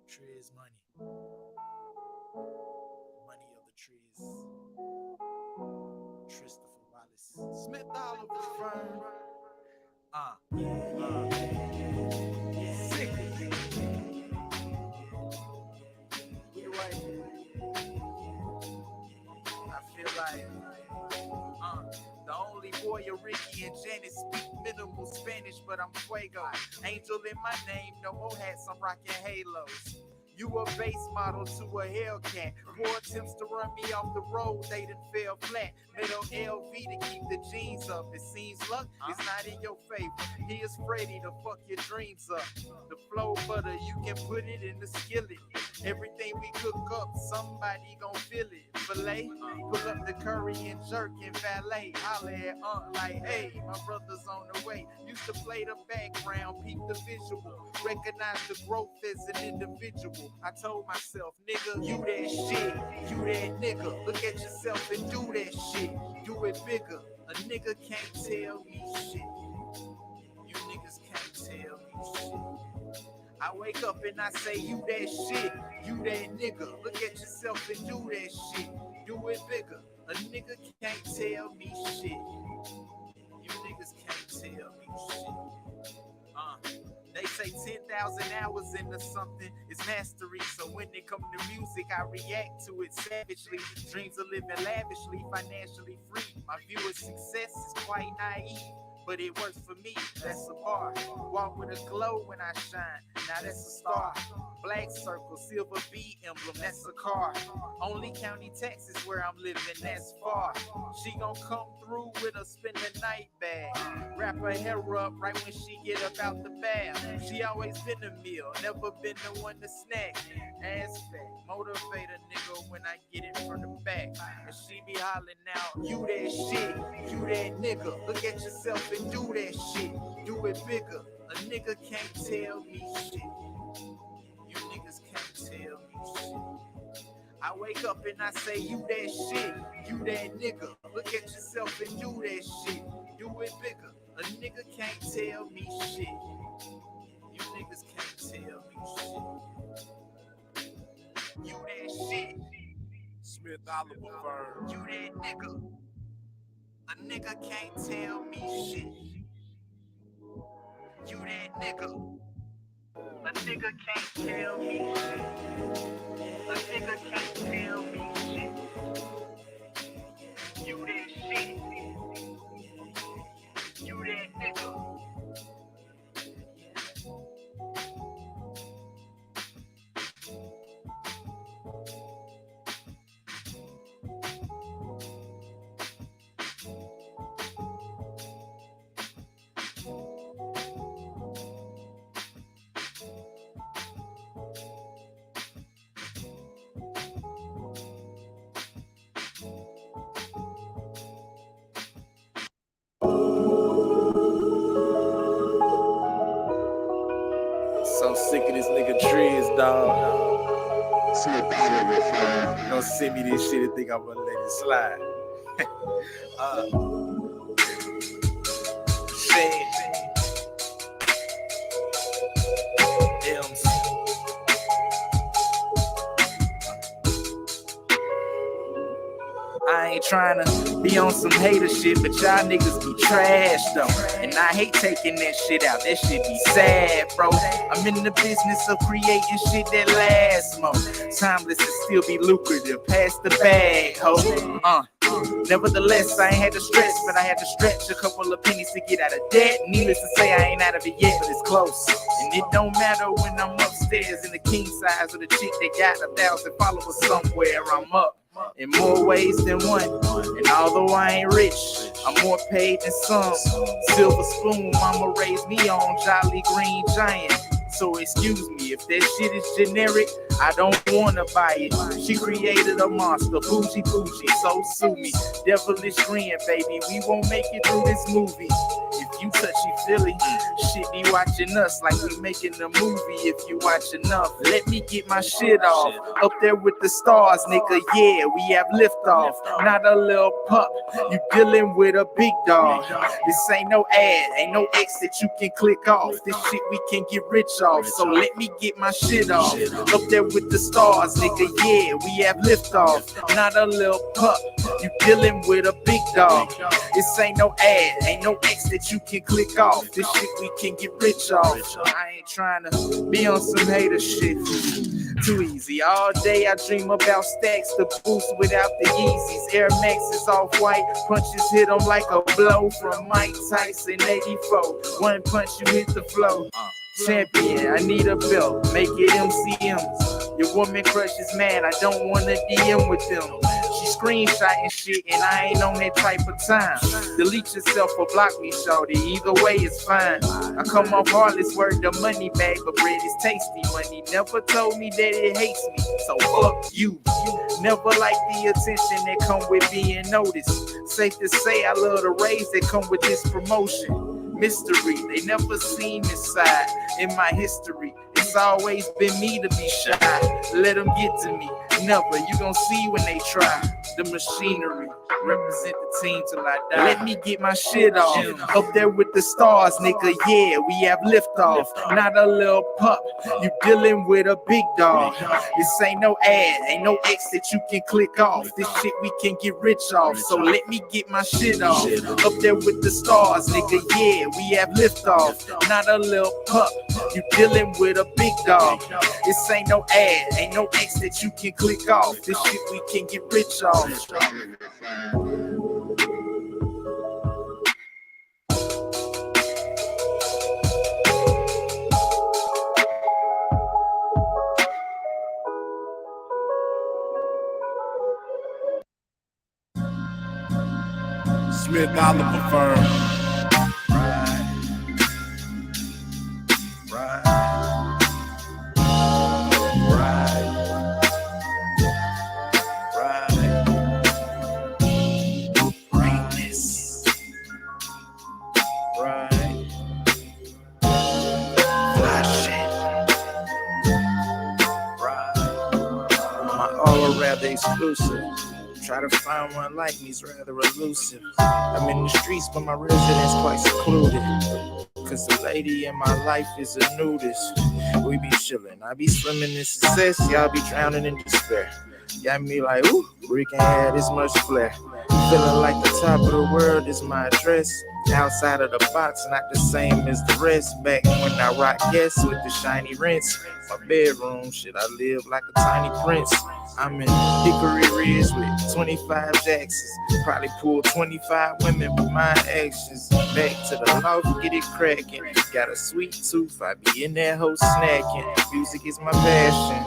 Tree is money. Money of the trees. Christopher Wallace. Smith Oliver Firm. Sick. I feel like the only warrior Ricky and Janet speak minimal Spanish, but I'm fuego. Angel in my name, no more hats, I'm rocking halos. You a base model to a Hellcat. 4 attempts to run me off the road, they done fell flat. Middle LV to keep the jeans up. It seems luck is not in your favor. He is Freddy to fuck your dreams up. The flow butter, you can put it in the skillet. Everything we cook up, somebody gon' feel it. Filet, pull up the curry and jerk and valet. Holla at like, hey, my brother's on the way. Used to play the background, peep the visual. Recognize the growth as an individual. I told myself, nigga, you that shit, you that nigga. Look at yourself and do that shit. Do it bigger. A nigga can't tell me shit. You niggas can't tell me shit. I wake up and I say, you that shit, you that nigga. Look at yourself and do that shit. Do it bigger. A nigga can't tell me shit. You niggas can't tell me shit. They say 10,000 hours into something is mastery. So when it comes to music, I react to it savagely. Dreams of living lavishly, financially free. My view of success is quite naive, but it works for me, that's a bar. Walk with a glow when I shine, now that's a star. Black circle, silver B emblem, that's a car. Only county Texas where I'm living, that's far. She gon' come through with a spend the night bag. Wrap her hair up right when she get up out the bath. She always been a meal, never been the one to snack. Ass fat, motivate a nigga when I get it from the back. And she be hollering out, you that shit, you that nigga. Look at yourself and do that shit, do it bigger. A nigga can't tell me shit. You niggas can't tell me shit. I wake up and I say, you that shit, you that nigga. Look at yourself and do that shit, do it bigger. A nigga can't tell me shit. You niggas can't tell me shit. You that shit, Smith Oliver Firm. you that nigga. A nigga can't tell me shit. You that nigga. A nigga can't tell me shit. A nigga can't tell me shit. You that shit. You that nigga. So sick of this nigga Triz, dog. Smith Oliver Firm. Don't send me this shit and think I'm gonna let it slide. Shane. M's. I ain't trying to be on some hater shit, but y'all niggas be trash though. And I hate taking that shit out, that shit be sad, bro. I'm in the business of creating shit that lasts more. Timeless and still be lucrative, pass the bag, ho. Nevertheless, I ain't had to stress, but I had to stretch a couple of pennies to get out of debt. Needless to say, I ain't out of it yet, but it's close. And it don't matter when I'm upstairs in the king size of the chick that got 1,000 followers somewhere, I'm up. In more ways than one. And although I ain't rich, I'm more paid than some. Silver spoon, mama raised me on, Jolly Green Giant. So excuse me, if that shit is generic, I don't wanna buy it. She created a monster, bougie, so sue me. Devilish grin, baby, we won't make it through this movie. If you touchy-feely. Shit be watching us like we making a movie if you watch enough. Let me get my shit off. Up there with the stars, nigga, yeah, we have liftoff. Not a little pup, you dealing with a big dog. This ain't no ad, ain't no X that you can click off. This shit we can get rich off, so let me get my shit off. Up there with the stars, nigga, yeah, we have liftoff. Not a little pup, you dealing with a big dog. This ain't no ad, ain't no X that you can click off. This shit we can get rich off. I ain't trying to be on some hater shit. Too easy. All day I dream about stacks to boost without the Yeezys. Air Max is off-white. Punches hit them like a blow from Mike Tyson 84. One punch you hit the flow. Champion, I need a belt. Make it MCMs. Your woman crush is mad. I don't want to DM with them. She screenshotting shit and I ain't on that type of time. Delete yourself or block me, shorty. Either way it's fine. I come off heartless word the money bag, but bread is tasty. Money never told me that it hates me, so fuck you. Never like the attention that come with being noticed. Safe to say I love the raise that come with this promotion. Mystery, they never seen this side in my history. It's always been me to be shy. Let them get to me. Never, you gon' see when they try. The machinery, represent the team till I die. Let me get my shit off. Up there with the stars, nigga, yeah, we have liftoff. Not a little pup, you dealing with a big dog. This ain't no ad, ain't no X that you can click off. This shit we can get rich off, so let me get my shit off. Up there with the stars, nigga, yeah, we have liftoff. Not a little pup, you dealing with a big dog. This ain't no ad, ain't no X that you can click off. This shit we can get rich off. Smith Oliver firm. Rather exclusive. Try to find one like me's rather elusive. I'm in the streets, but my residence quite secluded. Cause the lady in my life is a nudist. We be chillin', I be swimming in success, y'all be drowning in despair. Got me like, ooh, we can have this much flair. Feeling like the top of the world is my address. Outside of the box, not the same as the rest. Back when I rock guests with the shiny rents. My bedroom, shit, I live like a tiny prince. I'm in Hickory Ridge with 25 Jacksons. Probably pull 25 women with my actions. Back to the loft, get it cracking. Got a sweet tooth, I be in that hoe snacking. Music is my passion.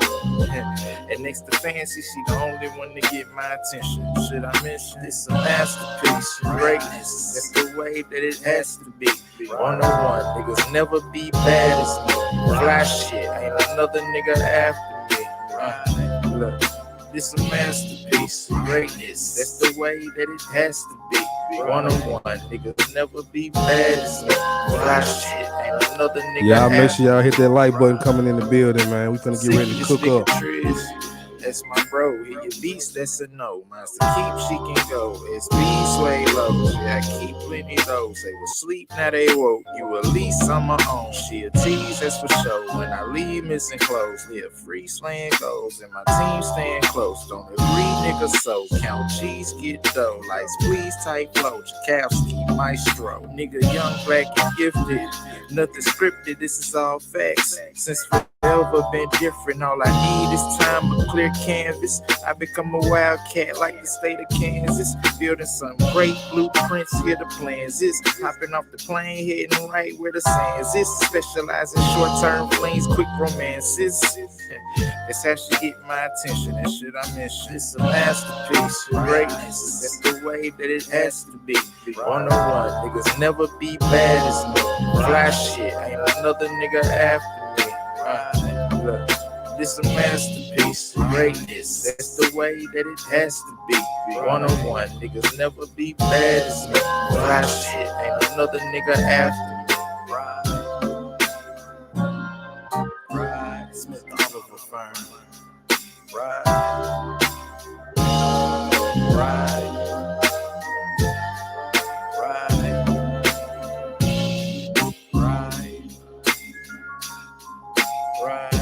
And next to Fancy, she the only one to get my attention. Should I mention it's a masterpiece? Greatness, that's the way that it has to be. 101, niggas never be bad as me. Fly shit, ain't another nigga after me. Look, this a masterpiece. Greatness, that's the way that it has to be. 101, niggas never be bad as me. Fly shit, ain't another nigga. Y'all make sure y'all hit that like button coming in the building, man. We finna get ready to cook up. That's my bro. Hit your beast, that's a no. Monster keep, she can go. It's B sway low. Yeah, I keep plenty of those. They was sleep, now they woke. You at least on my own. She a tease, that's for sure. When I leave missing clothes, live free slaying goals. And my team staying close. Don't agree, nigga, so count G's, get dough. Lights, please, tight flow. Jakowski, maestro. Nigga, young, black, and gifted. Nothing scripted, this is all facts. Since forever been different, all I need is time, a clear canvas. I become a wildcat like the state of Kansas. Building some great blueprints, here the plans is. Hopping off the plane, heading right where the sands is. Specialize in short-term flings, quick romances. That's how she get my attention, that shit I mentioned. It's a masterpiece, greatness, that's the way that it has to be. 101, niggas never be bad as me. Fly shit, ain't another nigga after me. Look, this a masterpiece. Greatness, that's the way that it has to be. One on one, niggas never be bad as me. Fly shit, ain't another nigga after me. Ride, Smith Oliver firm. Ride, ride, ride, ride, ride, ride,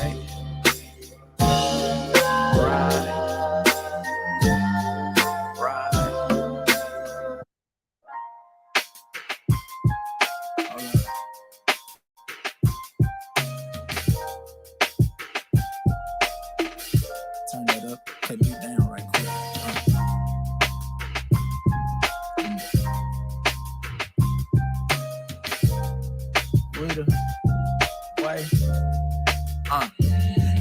turn that up, cut me down right quick. With a way.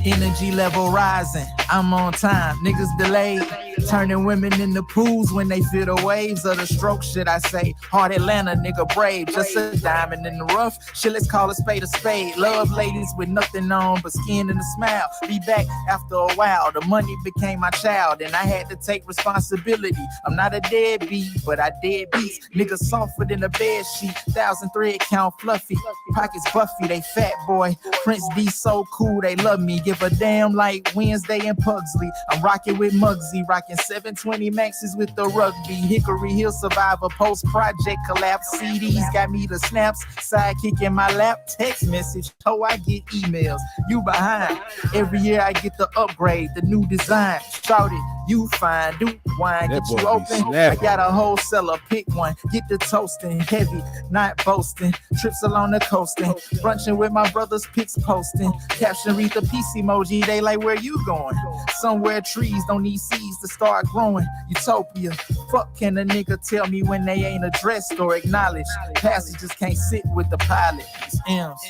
Energy level rising, I'm on time, niggas delayed. Turning women into pools when they feel the waves of the stroke, shit I say. Hard Atlanta, nigga brave, just a diamond in the rough. Shit, let's call a spade a spade. Love ladies with nothing on but skin and a smile. Be back after a while, the money became my child, and I had to take responsibility. I'm not a deadbeat, but I dead beats. Niggas softer than a bed sheet, 1,000 thread count fluffy. Pockets buffy, they fat boy. Prince D so cool, they love me. Give a damn like Wednesday in Pugsley. I'm rocking with Muggsy, rocking 720 Maxes with the rugby. Hickory Hill Survivor, post-project collapse. CDs got me the snaps, sidekick in my lap. Text message, oh I get emails. You behind. Every year I get the upgrade, the new design. Shout it, you fine, do wine, That get boy you be open. I snapping. got a wholesaler, pick one. Get the toasting, heavy, not boasting. Trips along the coasting, brunching with my brothers, pics posting. Caption read the peace emoji, they like where you going? Somewhere trees don't need seeds to start growing. Utopia, fuck can a nigga tell me when they ain't addressed or acknowledged? Passengers can't sit with the pilot. It's M's.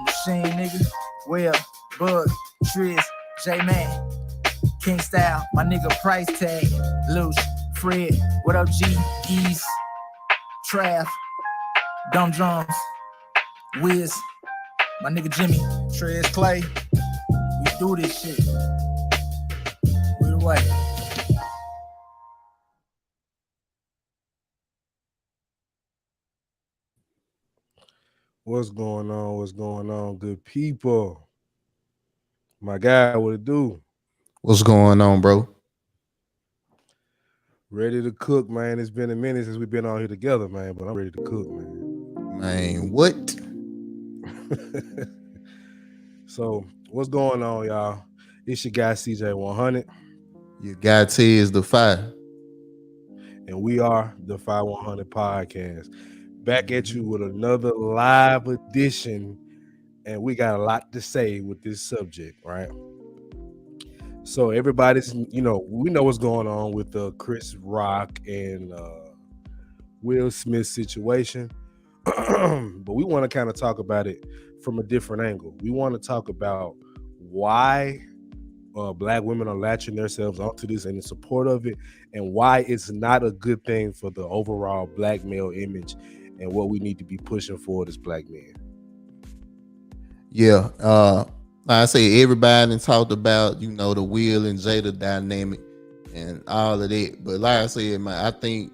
Machine nigga, Well, Bug, Triz, J-Man, King Style, my nigga Price Tag, Luce, Fred, what up G, Ease, Trav, Dumb Drums, Wiz, my nigga Jimmy, Trez Clay. We do this shit. We the way. What's going on? What's going on, good people? My guy, what it do? What's going on, bro? Ready to cook, man. It's been a minute since we've been on here together, man, but I'm ready to cook, man. Man, what? So, what's going on, y'all? It's your guy CJ100, Your guy T is the fire. and we are the 5100 Podcast. Back at you with another live edition, and we got a lot to say with this subject, right? So everybody's, we know what's going on with the Chris Rock and Will Smith situation, but we want to kind of talk about it from a different angle. We want to talk about why Black women are latching themselves onto this and in support of it, and why it's not a good thing for the overall Black male image and what we need to be pushing forward as Black men. Yeah. Like I say, everybody talked about, the Will and Jada dynamic and all of that. But like I said, man, I think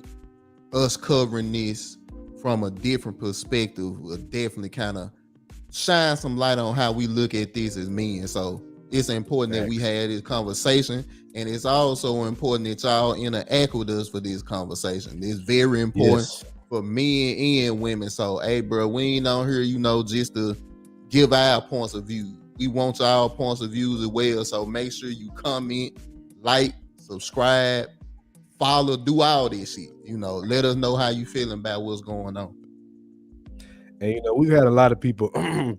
us covering this from a different perspective will definitely kind of shine some light on how we look at this as men. So it's important that we had this conversation, and it's also important that y'all interact with us for this conversation. It's very important for men and women. So, hey, bro, we ain't on here, just to give our points of view. We want y'all points of views as well. So make sure you comment, like, subscribe, follow, do all this shit. Let us know how you feeling about what's going on. And we've had a lot of people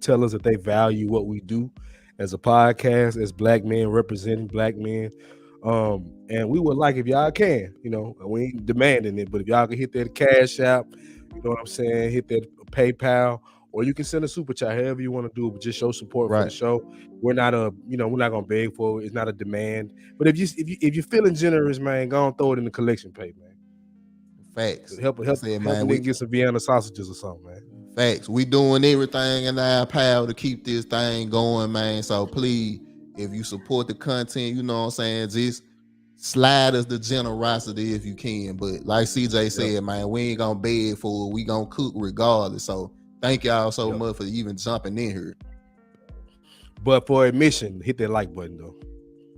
tell us that they value what we do as a podcast, as Black men representing Black men. And we would like if y'all can, we ain't demanding it, but if y'all can hit that Cash App, you know what I'm saying, hit that PayPal, or you can send a super chat, however you want to do it, but just show support for the show. We're not we're not gonna beg for it. It's not a demand. But if you're feeling generous, man, go and throw it in the collection plate, man. Facts. Help a nigga get some Vienna sausages or something, man. Facts. We doing everything in our power to keep this thing going, man. So please, if you support the content, you know what I'm saying, just slide us the generosity if you can. But like CJ Yep. said, man, we ain't gonna beg for it. We gonna cook regardless. So thank y'all so Yep. much for even jumping in here. But for admission, hit that like button though.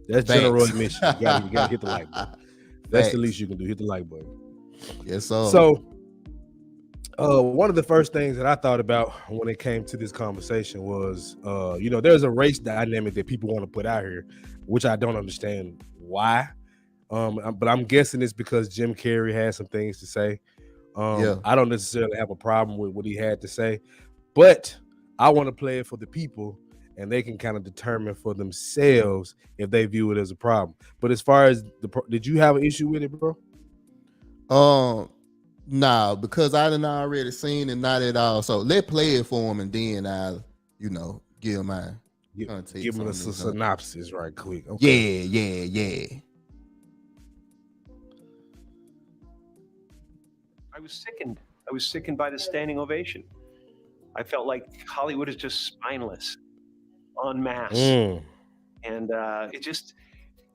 That's general Facts. admission. You gotta hit the like button. That's the least Facts. you can do. Hit the like button. Yes, sir. So, one of the first things that I thought about when it came to this conversation was, there's a race dynamic that people want to put out here, which I don't understand why. But I'm guessing it's because Jim Carrey had some things to say. Yeah. I don't necessarily have a problem with what he had to say, but I want to play it for the people, and they can kind of determine for themselves if they view it as a problem. But as far as did you have an issue with it, bro? Nah, because I done already seen it, not at all. So let's play it for him, and then I'll, give my context. Give me a on this, synopsis right quick. Okay. Yeah. I was sickened by the standing ovation. I felt like Hollywood is just spineless, en masse, and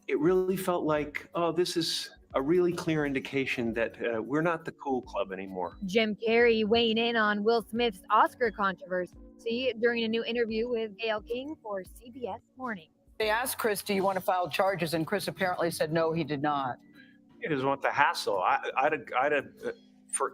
it really felt like, oh, this is a really clear indication that we're not the cool club anymore. Jim Carrey weighing in on Will Smith's Oscar controversy during a new interview with Gayle King for CBS Morning. They asked Chris, do you want to file charges? And Chris apparently said no, he did not. He doesn't want the hassle. I'd have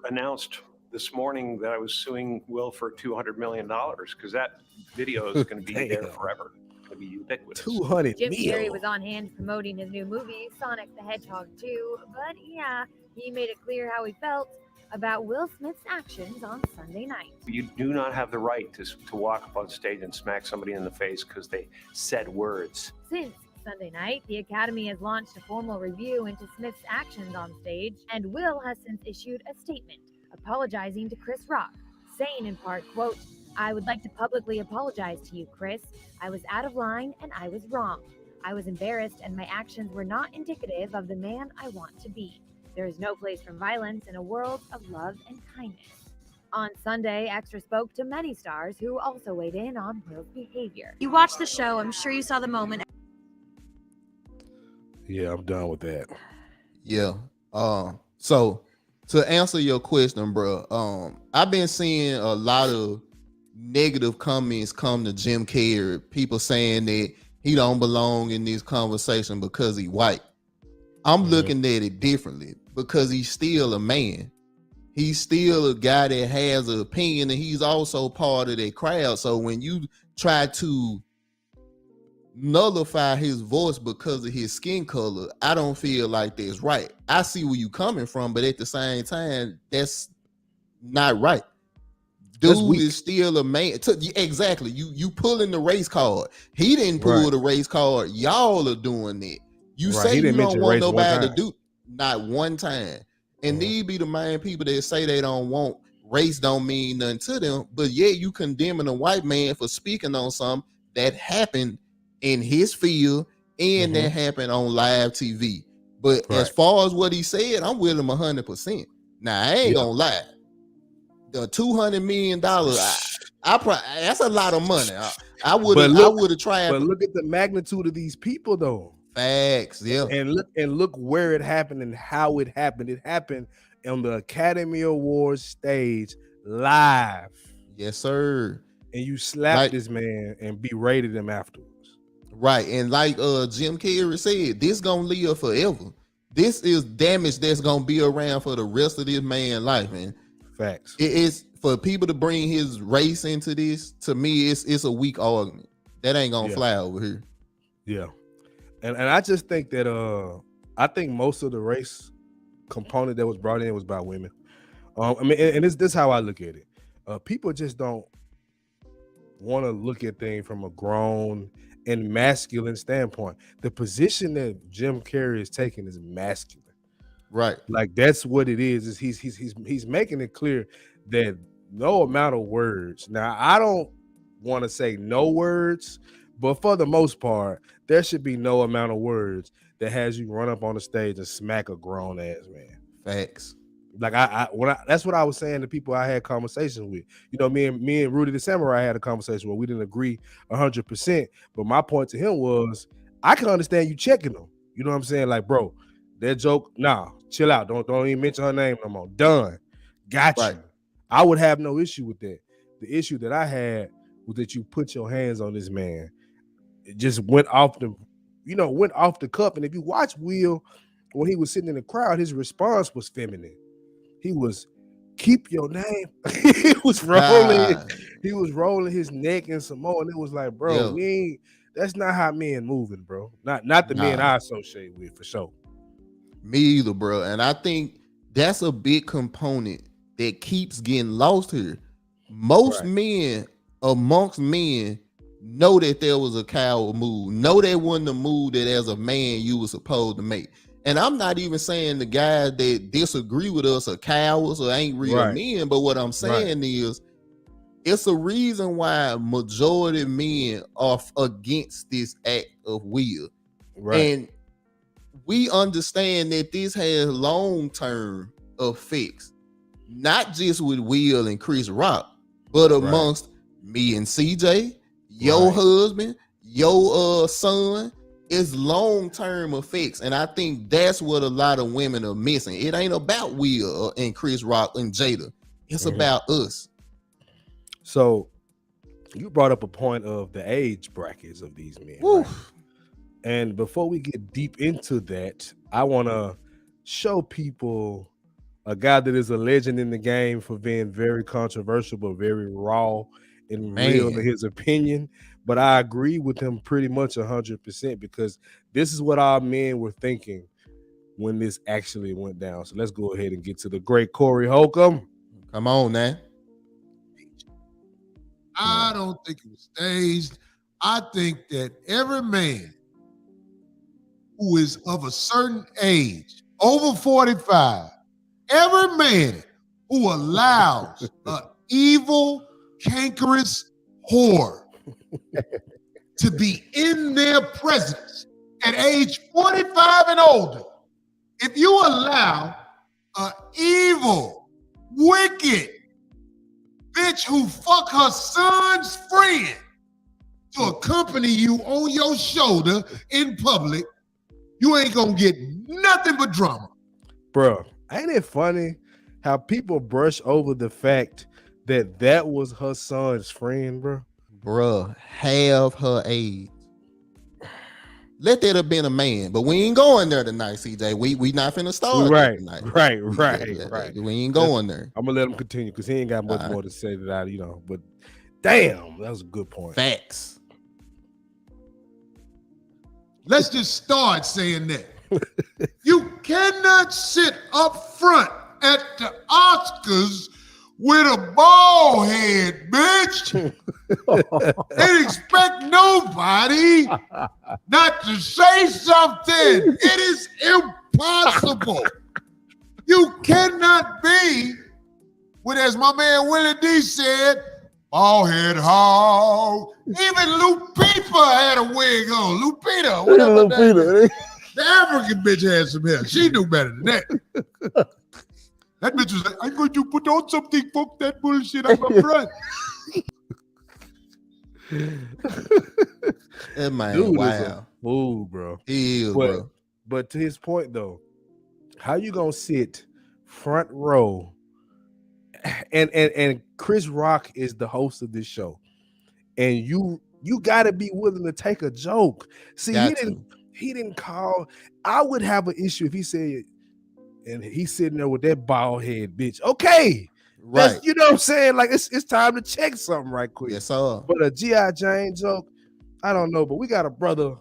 announced this morning that I was suing Will for $200 million because that video is going to be there forever. It's going to be ubiquitous. 200 Jim million. Carrey was on hand promoting his new movie, Sonic the Hedgehog 2, but yeah, he made it clear how he felt about Will Smith's actions on Sunday night. You do not have the right to walk up on stage and smack somebody in the face because they said words. Since Sunday night, the Academy has launched a formal review into Smith's actions on stage, and Will has since issued a statement apologizing to Chris Rock, saying in part, quote, "I would like to publicly apologize to you, Chris. I was out of line and I was wrong. I was embarrassed and my actions were not indicative of the man I want to be. There is no place for violence in a world of love and kindness." On Sunday, Extra spoke to many stars who also weighed in on Will's behavior. You watched the show. I'm sure you saw the moment. Yeah, I'm done with that. Yeah. So to answer your question, bro, I've been seeing a lot of negative comments come to Jim Carrey. People saying that he don't belong in this conversation because he white. I'm looking at it differently because he's still a man. He's still a guy that has an opinion, and he's also part of that crowd. So when you try to nullify his voice because of his skin color, I don't feel like that's right. I see where you coming from, but at the same time, that's not right. Dude is still a man. Exactly. You pulling the race card. He didn't pull the race card. Y'all are doing it. You say you don't want nobody to do not one time. And these be the main people that say they don't want race, don't mean nothing to them. But yeah, you condemning a white man for speaking on something that happened in his field and that happened on live TV. But as far as what he said, I'm with him 100%. Now I ain't gonna lie. The $200 million, that's a lot of money. I would have tried. But look at the magnitude of these people, though. Facts, yeah. And look where it happened and how it happened. It happened on the Academy Awards stage live. Yes, sir. And you slapped this man and berated him afterwards. Right. And like Jim Carrey said, this gonna live forever. This is damage that's gonna be around for the rest of this man's life, man. Facts. It is for people to bring his race into this. To me, it's a weak argument. That ain't gonna fly over here. Yeah, and I just think that I think most of the race component that was brought in was by women. I mean, and this how I look at it. People just don't want to look at things from a grown and masculine standpoint. The position that Jim Carrey is taking is masculine. Right. Like that's what it is he's making it clear that no amount of words. Now, I don't want to say no words, but for the most part, there should be no amount of words that has you run up on the stage and smack a grown ass man. Facts. Like that's what I was saying to people I had conversations with. You know, me and Rudy the Samurai had a conversation where we didn't agree 100%. But my point to him was, I can understand you checking them. You know what I'm saying? Like, bro, that joke, nah, chill out. Don't even mention her name no more. Done. Got Right. you. I would have no issue with that. The issue that I had was that you put your hands on this man. It just went off the cup. And if you watch Will when he was sitting in the crowd, his response was feminine. He was, keep your name. He was rolling his neck and some more. And it was like, bro, that's not how men moving, bro. Not the men I associate with, for sure. Me either, bro. And I think that's a big component that keeps getting lost here. Most men amongst men know that there was a coward move. Know that wasn't the move that as a man you were supposed to make. And I'm not even saying the guys that disagree with us are cowards or ain't real men, but what I'm saying is it's a reason why majority men are against this act of will. Right. And we understand that this has long-term effects, not just with Will and Chris Rock, but amongst me and CJ, your husband, your son. It's long-term effects, and I think that's what a lot of women are missing. It ain't about Will and Chris Rock and Jada. It's about us. So you brought up a point of the age brackets of these men. Right? And before we get deep into that, I want to show people a guy that is a legend in the game for being very controversial, but very raw and real in his opinion. But I agree with him pretty much 100% because this is what our men were thinking when this actually went down. So let's go ahead and get to the great Corey Holcomb. Come on, man. I don't think it was staged. I think that every man who is of a certain age, over 45, every man who allows an evil, cankerous whore to be in their presence at age 45 and older, if you allow an evil, wicked bitch who fuck her son's friend to accompany you on your shoulder in public, you ain't gonna get nothing but drama. Bro, ain't it funny how people brush over the fact that was her son's friend, bro? Bruh, half her age. Let that have been a man, but we ain't going there tonight, CJ. We not finna start tonight. Right. We ain't going there. I'm gonna let him continue because he ain't got much more to say that but damn, that was a good point. Facts. Let's just start saying that. You cannot sit up front at the Oscars with a bald head, bitch, and expect nobody not to say something. It is impossible. You cannot be with, as my man Willie D said, bald head hog. Even Lupita had a wig on. Lupita, whatever that. The African bitch had some hair. She knew better than that. That bitch was like, I'm going to put on something, fuck that bullshit up front. That man, dude wow. is a fool, bro. He is, bro. But to his point, though, how you gonna sit front row and Chris Rock is the host of this show, and you gotta be willing to take a joke. See, he didn't call. I would have an issue if he said, and he's sitting there with that bald head bitch. Okay, right? You know what I'm saying? Like it's time to check something right quick. Yes, sir. But a G.I. Jane joke, I don't know. But we got a brother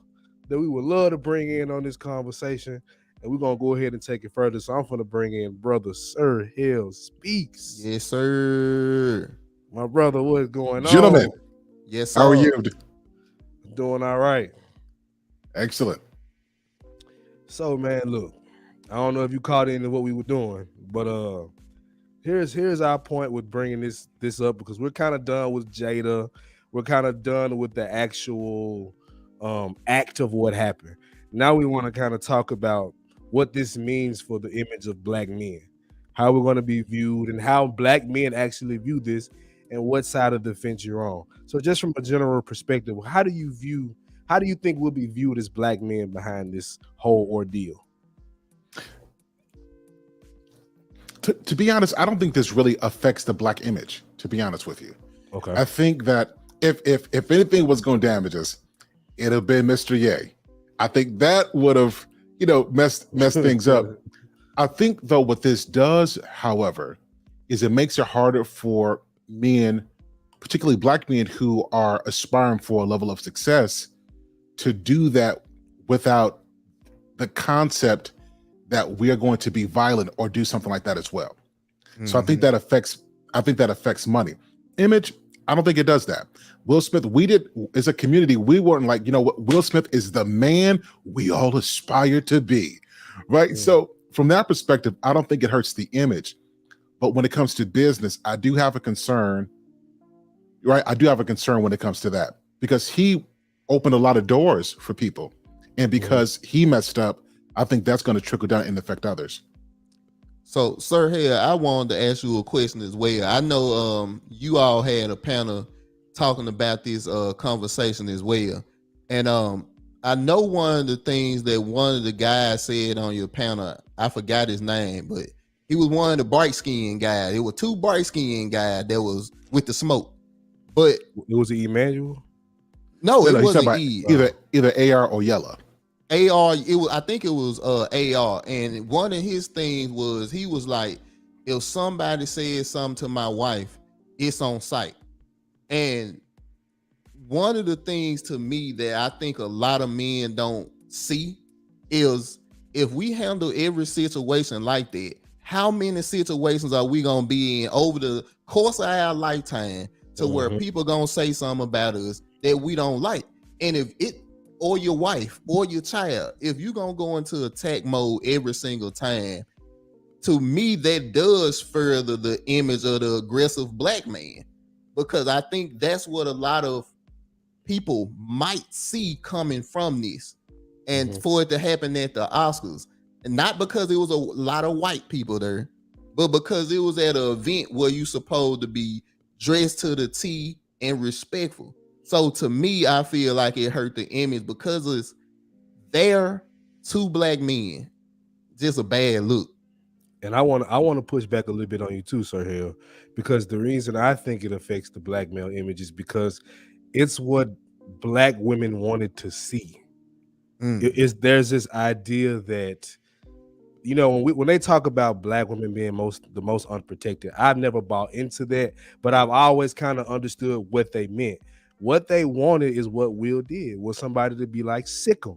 that we would love to bring in on this conversation, and we're gonna go ahead and take it further. So I'm gonna bring in brother Sir Hill Speaks. Yes, sir. My brother, what's going on? Gentlemen. Yes, sir. How are you? Doing all right. Excellent. So, man, look, I don't know if you caught into what we were doing, but here's our point with bringing this up, because we're kind of done with Jada. We're kind of done with the actual act of what happened. Now we want to kind of talk about what this means for the image of black men. how we're going to be viewed, and how black men actually view this, and what side of the fence you're on. So, just from a general perspective, how do you think we'll be viewed as black men behind this whole ordeal? To be honest, I don't think this really affects the black image, to be honest with you. Okay. I think that if anything was going to damage us, it'd have been Mr. Ye. I think that would have, messed things up. I think, though, what this does, however, is it makes it harder for men, particularly black men who are aspiring for a level of success, to do that without the concept that we are going to be violent or do something like that as well. Mm-hmm. So I think that affects money. Image, I don't think it does that. Will Smith, we did, as a community, we weren't like, what, Will Smith is the man we all aspire to be, right? Mm-hmm. So from that perspective, I don't think it hurts the image. But when it comes to business, I do have a concern, right? I do have a concern when it comes to that, because he opened a lot of doors for people. And because he messed up, I think that's going to trickle down and affect others. So, Sir Hale, I wanted to ask you a question as well. I know you all had a panel talking about this conversation as well. And I know one of the things that one of the guys said on your panel, I forgot his name, but he was one of the bright-skinned guys. It was two bright-skinned guys that was with the smoke. But it was Emmanuel? No, it wasn't E. Either AR or Yella. AR, I think it was AR, and one of his things was he was like, if somebody says something to my wife, it's on site. And one of the things to me that I think a lot of men don't see is, if we handle every situation like that, how many situations are we gonna be in over the course of our lifetime to where people gonna say something about us that we don't like? And if it, or your wife or your child, if you're gonna go into attack mode every single time, to me that does further the image of the aggressive black man, because I think that's what a lot of people might see coming from this. And for it to happen at the Oscars, and not because it was a lot of white people there, but because it was at an event where you supposed to be dressed to the T and respectful. So to me, I feel like it hurt the image because it's there, two black men, just a bad look. And I want to push back a little bit on you too, Sir Hale, because the reason I think it affects the black male image is because it's what black women wanted to see. There's this idea that, when they talk about black women being the most unprotected, I've never bought into that, but I've always kind of understood what they meant. What they wanted is what Will did, was somebody to be like, sick 'em.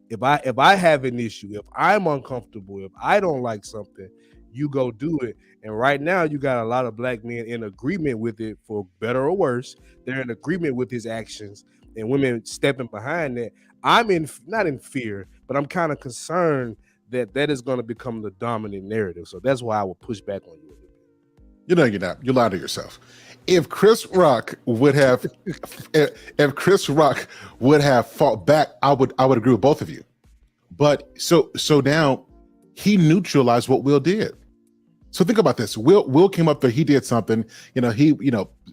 If I have an issue, if I'm uncomfortable, if I don't like something, you go do it. And right now you got a lot of black men in agreement with it, for better or worse. They're in agreement with his actions, and women stepping behind that. I'm not in fear, but I'm kind of concerned that is going to become the dominant narrative. So that's why I would push back on you a little bit. You're not. You lie to yourself. If Chris Rock would have fought back, I would agree with both of you. But so now he neutralized what Will did. So think about this. Will came up there, he did something, he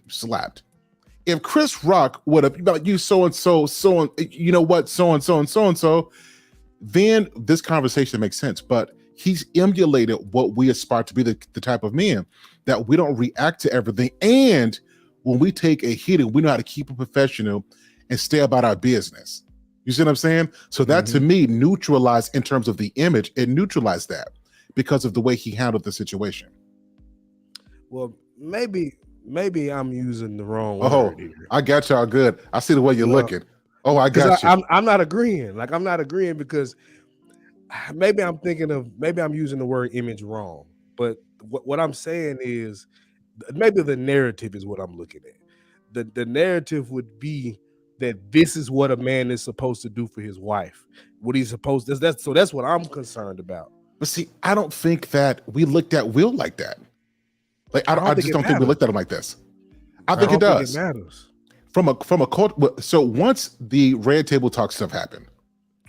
slapped. If Chris Rock would have, you so and so, so and so, then this conversation makes sense. But he's emulated what we aspire to be, the type of men that we don't react to everything. And when we take a hitting, we know how to keep it professional and stay about our business. You see what I'm saying? So that to me neutralized, in terms of the image, it neutralized that because of the way he handled the situation. Well, maybe I'm using the wrong word here. I got y'all good. I see the way you're looking. Oh, I got you. I'm not agreeing. Like, I'm not agreeing because maybe I'm using the word image wrong. But what I'm saying is, maybe the narrative is what I'm looking at. The narrative would be that this is what a man is supposed to do for his wife. What he's supposed to. That's what I'm concerned about. But see, I don't think that we looked at Will like that. Like, I just don't think we looked at him like this. I think it does. Think it matters. From a cult. So once the red table talk stuff happened,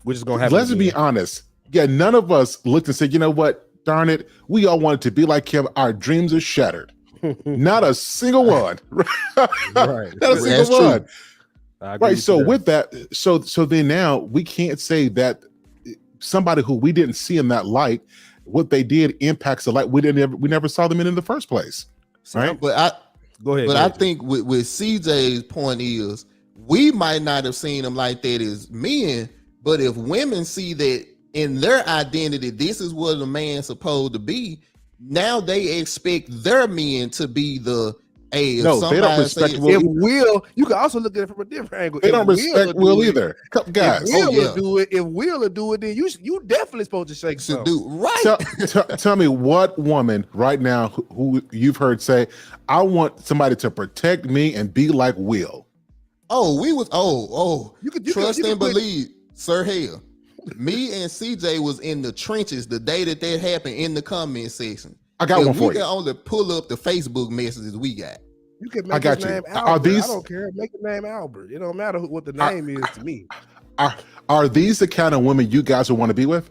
which is gonna happen. Let's be honest. Yeah, none of us looked and said, you know what? darn it, we all wanted to be like him. Our dreams are shattered. Not a single one. Right. Not a single That's one. true. Right. So with that, so then now we can't say that somebody who we didn't see in that light, what they did impacts the light we never saw them in the first place. Right. But I go ahead. I think with CJ's point is we might not have seen them like that as men, but if women see that in their identity, this is what a man's supposed to be, now they expect their men to be the no, they don't respect Will. If Will, you can also look at it from a different angle. They don't respect Will either. Guys, if Will do it, then you definitely supposed to shake some. Right. Tell me what woman right now who you've heard say, I want somebody to protect me and be like Will. You could trust and believe, Sir Hell. Me and CJ was in the trenches the day that happened in the comment section. I got one for you. We can only pull up the Facebook messages we got. You can make his name Albert. I don't care. Make the name Albert. It don't matter what the name is to me. Are these the kind of women you guys would want to be with?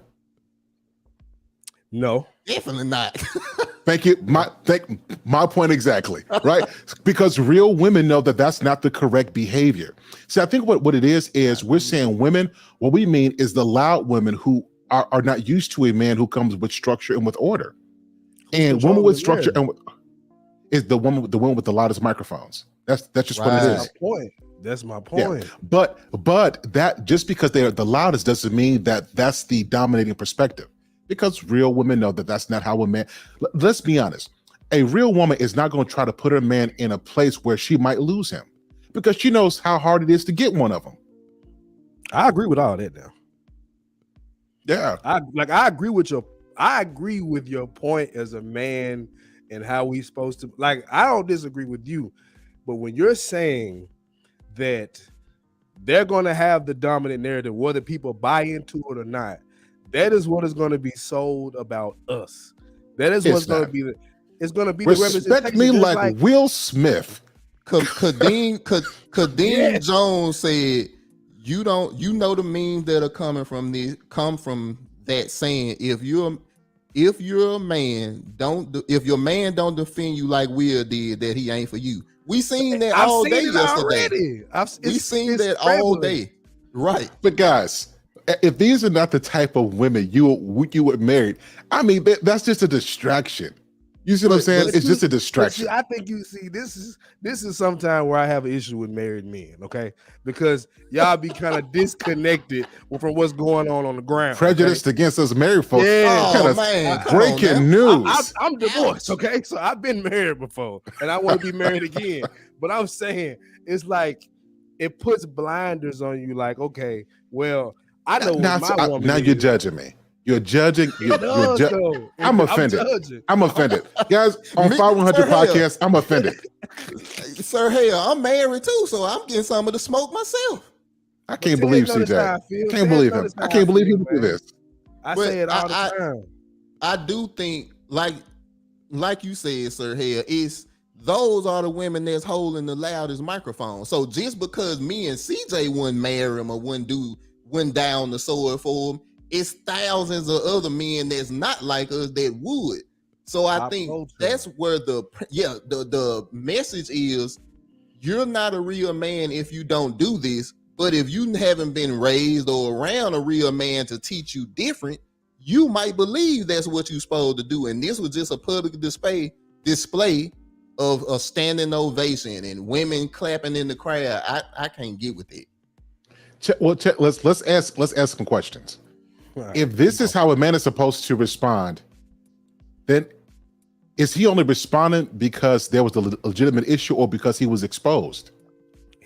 No. Definitely not. Thank you. My point exactly, right? Because real women know that that's not the correct behavior. See, I think what it is we're saying women, what we mean is the loud women who are not used to a man who comes with structure and with order. And women with structure is the woman with the loudest microphones. That's just what it is. That's my point. Yeah. But that just because they are the loudest doesn't mean that that's the dominating perspective. Because real women know that that's not how a man. Let's be honest. A real woman is not going to try to put her man in a place where she might lose him, because she knows how hard it is to get one of them. I agree with all that now. Yeah, I agree with your point as a man and how we supposed to. Like, I don't disagree with you, but when you're saying that they're going to have the dominant narrative, whether people buy into it or not, that is what is going to be sold about us. That is what's going to be. It's going to be respect the representation. Me like Will Smith. Kadeem Jones said, "You know the memes that are coming from come from that saying, if your man don't defend you like Will did, that he ain't for you." We seen that all day yesterday. We seen that all day, right? But guys, if these are not the type of women you would marry, I mean, that's just a distraction. You see what I'm saying? It's just a distraction. See, I think this is sometime where I have an issue with married men, okay? Because y'all be kind of disconnected from what's going on the ground. Prejudiced against us married folks. Yeah, man. Breaking news. I'm divorced, okay? So I've been married before, and I want to be married again. But I'm saying it's like it puts blinders on you. Like, okay, well, I know my woman. Now you're judging me. You're judging. I'm offended. I'm offended. Guys, on 5100 podcast, I'm offended. Sir, hey, I'm married too, so I'm getting some of the smoke myself. I can't believe CJ. Can't believe him. I can't believe he would do this. I say it all the time. I do think, like you said, Sir Hell, those are the women that's holding the loudest microphone. So just because me and CJ wouldn't marry him or wouldn't down the sword for him, it's thousands of other men that's not like us that would. So I think that's where the message is: you're not a real man if you don't do this. But if you haven't been raised or around a real man to teach you different, you might believe that's what you're supposed to do. And this was just a public display of a standing ovation and women clapping in the crowd. I can't get with it. Let's ask some questions. If this is how a man is supposed to respond, then is he only responding because there was a legitimate issue or because he was exposed?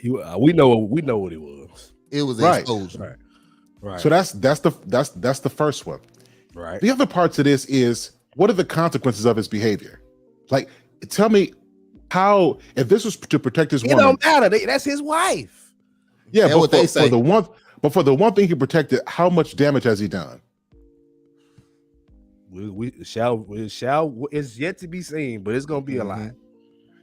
We know what it was. It was exposure. Right. So that's the first one. Right. The other part to this is, what are the consequences of his behavior? Like, tell me how, if this was to protect his woman. It don't matter. That's his wife. Yeah, but for the one thing he protected, how much damage has he done? It's yet to be seen, but it's gonna be a lot.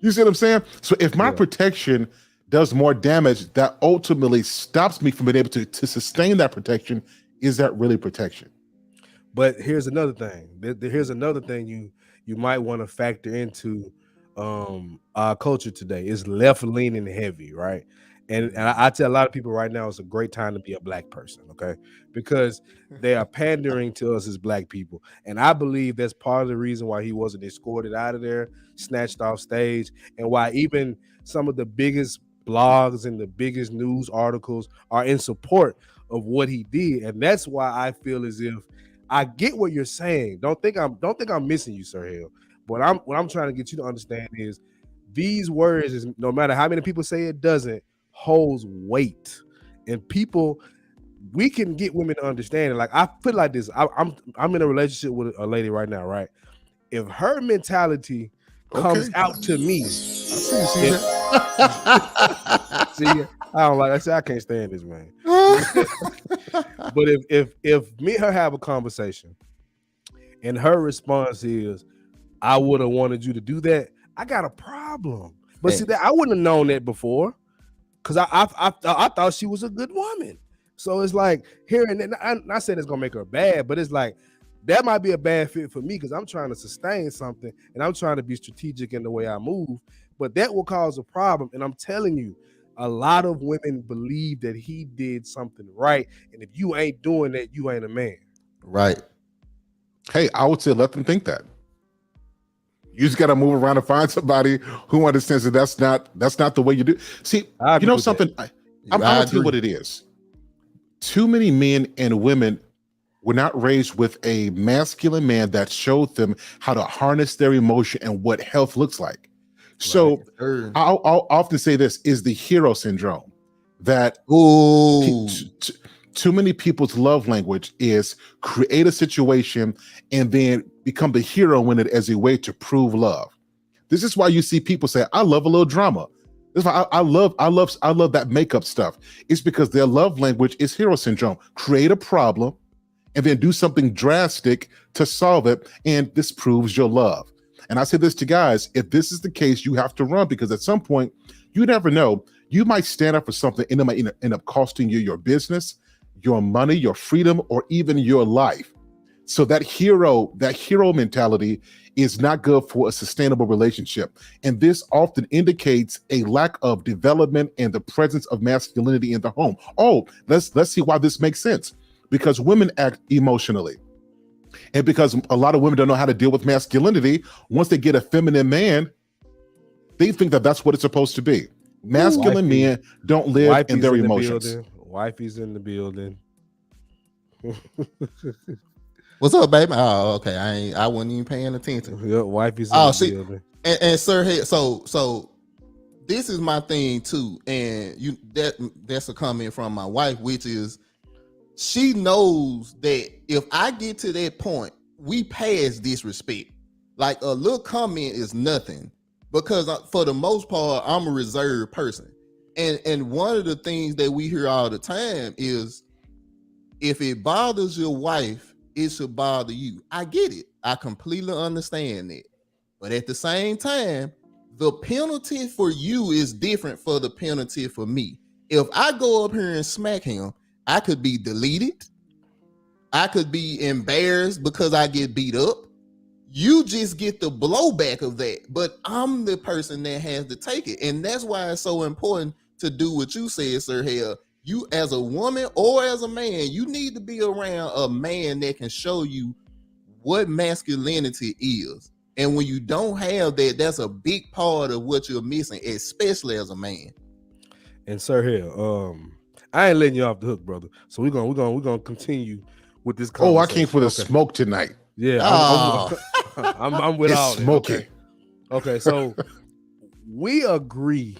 You see what I'm saying? So if my protection does more damage, that ultimately stops me from being able to sustain that protection. Is that really protection? But here's another thing. Here's another thing you might want to factor into our culture today. It's left leaning heavy, right? And I tell a lot of people right now it's a great time to be a black person, okay? Because they are pandering to us as black people. And I believe that's part of the reason why he wasn't escorted out of there, snatched off stage, and why even some of the biggest blogs and the biggest news articles are in support of what he did. And that's why I feel as if I get what you're saying. Don't think I'm missing you, Sir Hill. But what I'm trying to get you to understand is these words is no matter how many people say it doesn't, holds weight. And people, we can get women to understand it. Like I feel like this. I'm in a relationship with a lady right now, right? If her mentality comes out to me, see, I don't like. I say I can't stand this man. But if me and her have a conversation, and her response is, "I would have wanted you to do that," I got a problem. But see that I wouldn't have known that before, because I thought she was a good woman. So it's like hearing that. I'm not saying it's gonna make her bad, but it's like that might be a bad fit for me because I'm trying to sustain something and I'm trying to be strategic in the way I move. But that will cause a problem. And I'm telling you, a lot of women believe that he did something right. And if you ain't doing that, you ain't a man. Right. Hey, I would say let them think that. You just got to move around and find somebody who understands that that's not the way you do. See, you know something? I'm going to tell you what it is. Too many men and women were not raised with a masculine man that showed them how to harness their emotion and what health looks like. So I'll often say this is the hero syndrome, that too many people's love language is create a situation and then become the hero in it as a way to prove love. This is why you see people say, I love a little drama. This is why I love that makeup stuff. It's because their love language is hero syndrome. Create a problem and then do something drastic to solve it, and this proves your love. And I say this to guys, if this is the case, you have to run, because at some point, you never know, you might stand up for something and it might end up costing you your business, your money, your freedom, or even your life. So that hero mentality is not good for a sustainable relationship. And this often indicates a lack of development and the presence of masculinity in the home. Oh, let's see why this makes sense. Because women act emotionally. And because a lot of women don't know how to deal with masculinity, once they get a feminine man, they think that that's what it's supposed to be. Masculine men don't live in their emotions. Wifey's in the building. What's up, baby? Oh, okay. I wasn't even paying attention. Yeah, wifey's in the building. And sir, hey, so this is my thing too, and that's a comment from my wife, which is she knows that if I get to that point, we pass disrespect. Like a little comment is nothing, because for the most part, I'm a reserved person. And one of the things that we hear all the time is, if it bothers your wife, it should bother you. I get it. I completely understand that. But at the same time, the penalty for you is different for the penalty for me. If I go up here and smack him, I could be deleted. I could be embarrassed because I get beat up. You just get the blowback of that. But I'm the person that has to take it. And that's why it's so important to do what you said, Sir Hale. You as a woman or as a man, you need to be around a man that can show you what masculinity is. And when you don't have that, that's a big part of what you're missing, especially as a man. And Sir Hill, I ain't letting you off the hook, brother. So we're gonna continue with this conversation. Oh, I came for the smoke tonight. Yeah, I'm with it's all smoky. That. Okay, so we agree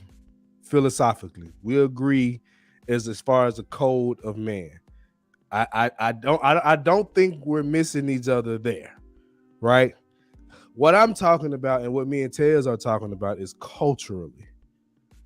philosophically. We agree as far as the code of man. I don't think we're missing each other there, right? What I'm talking about and what me and Tez are talking about is culturally.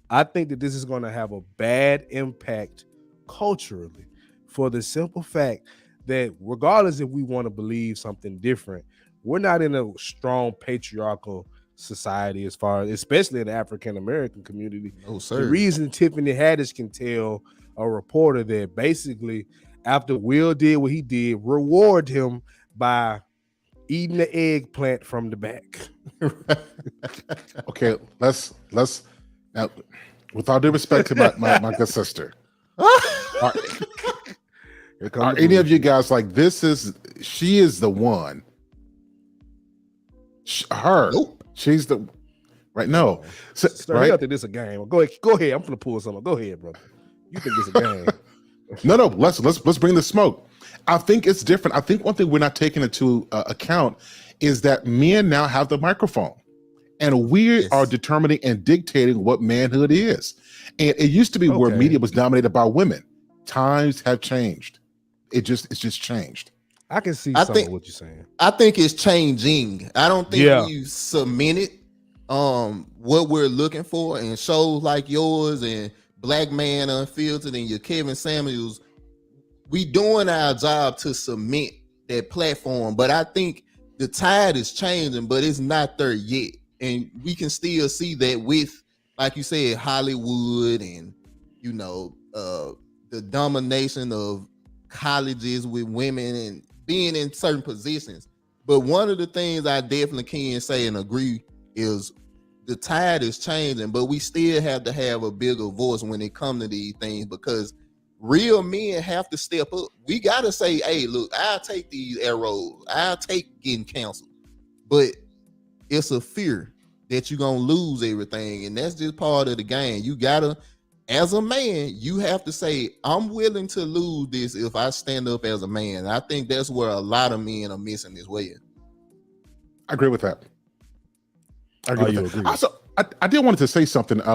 I think that this is going to have a bad impact culturally, for the simple fact that regardless if we want to believe something different, we're not in a strong patriarchal society, as far as, especially in the African American community. Oh, sir. The reason Tiffany Haddish can tell a reporter that basically after Will did what he did, reward him by eating the eggplant from the back. Okay, let's now, with all due respect to my good sister, are any of you guys like she is the one? She's the right. No, Sir, right? you don't think this a game? Go ahead. I'm gonna pull something. Go ahead, brother. You think it's a game? No. Let's bring the smoke. I think it's different. I think one thing we're not taking into account is that men now have the microphone, and we are determining and dictating what manhood is. And it used to be where media was dominated by women. Times have changed. It's just changed. I can see some of what you're saying. I think it's changing. I don't think we cemented what we're looking for, and shows like yours and Black Man Unfiltered and your Kevin Samuels, we doing our job to cement that platform. But I think the tide is changing, but it's not there yet. And we can still see that with, like you said, Hollywood and, you know, the domination of colleges with women and being in certain positions. But one of the things I definitely can say and agree is the tide is changing, but we still have to have a bigger voice when it comes to these things, because real men have to step up. We got to say, hey, look, I'll take these arrows. I'll take getting canceled. But it's a fear that you're going to lose everything. And that's just part of the game. You got to, as a man, you have to say, I'm willing to lose this if I stand up as a man. I think that's where a lot of men are missing as well. I agree with that. I agree. Also, I did want to say something. I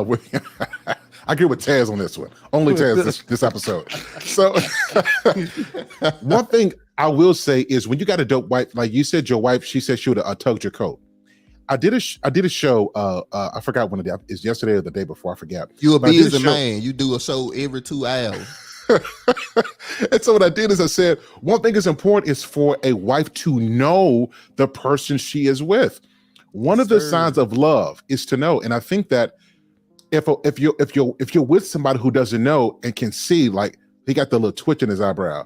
agree with Taz on this one. Only Taz this episode. So one thing I will say is, when you got a dope wife, like you said, your wife, she said she would have tugged your coat. I did a show. I forgot when it is, yesterday or the day before. I forgot. You a busy man. You do a show every 2 hours. And so what I did is I said, one thing is important is for a wife to know the person she is with. One of the signs of love is to know. And I think that if you're with somebody who doesn't know and can see, like he got the little twitch in his eyebrow,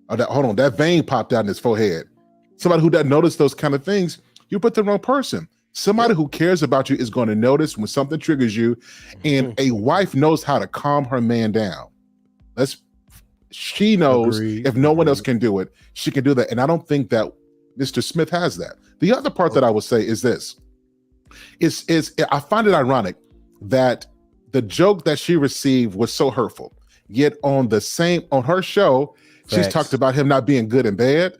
or that vein popped out in his forehead. Somebody who doesn't notice those kind of things, you put the wrong person. Somebody who cares about you is going to notice when something triggers you, and a wife knows how to calm her man down. She knows if no one else can do it, she can do that. And I don't think that Mr. Smith has that. The other part that I would say is this: I find it ironic that the joke that she received was so hurtful, yet on her show, she's talked about him not being good and bad.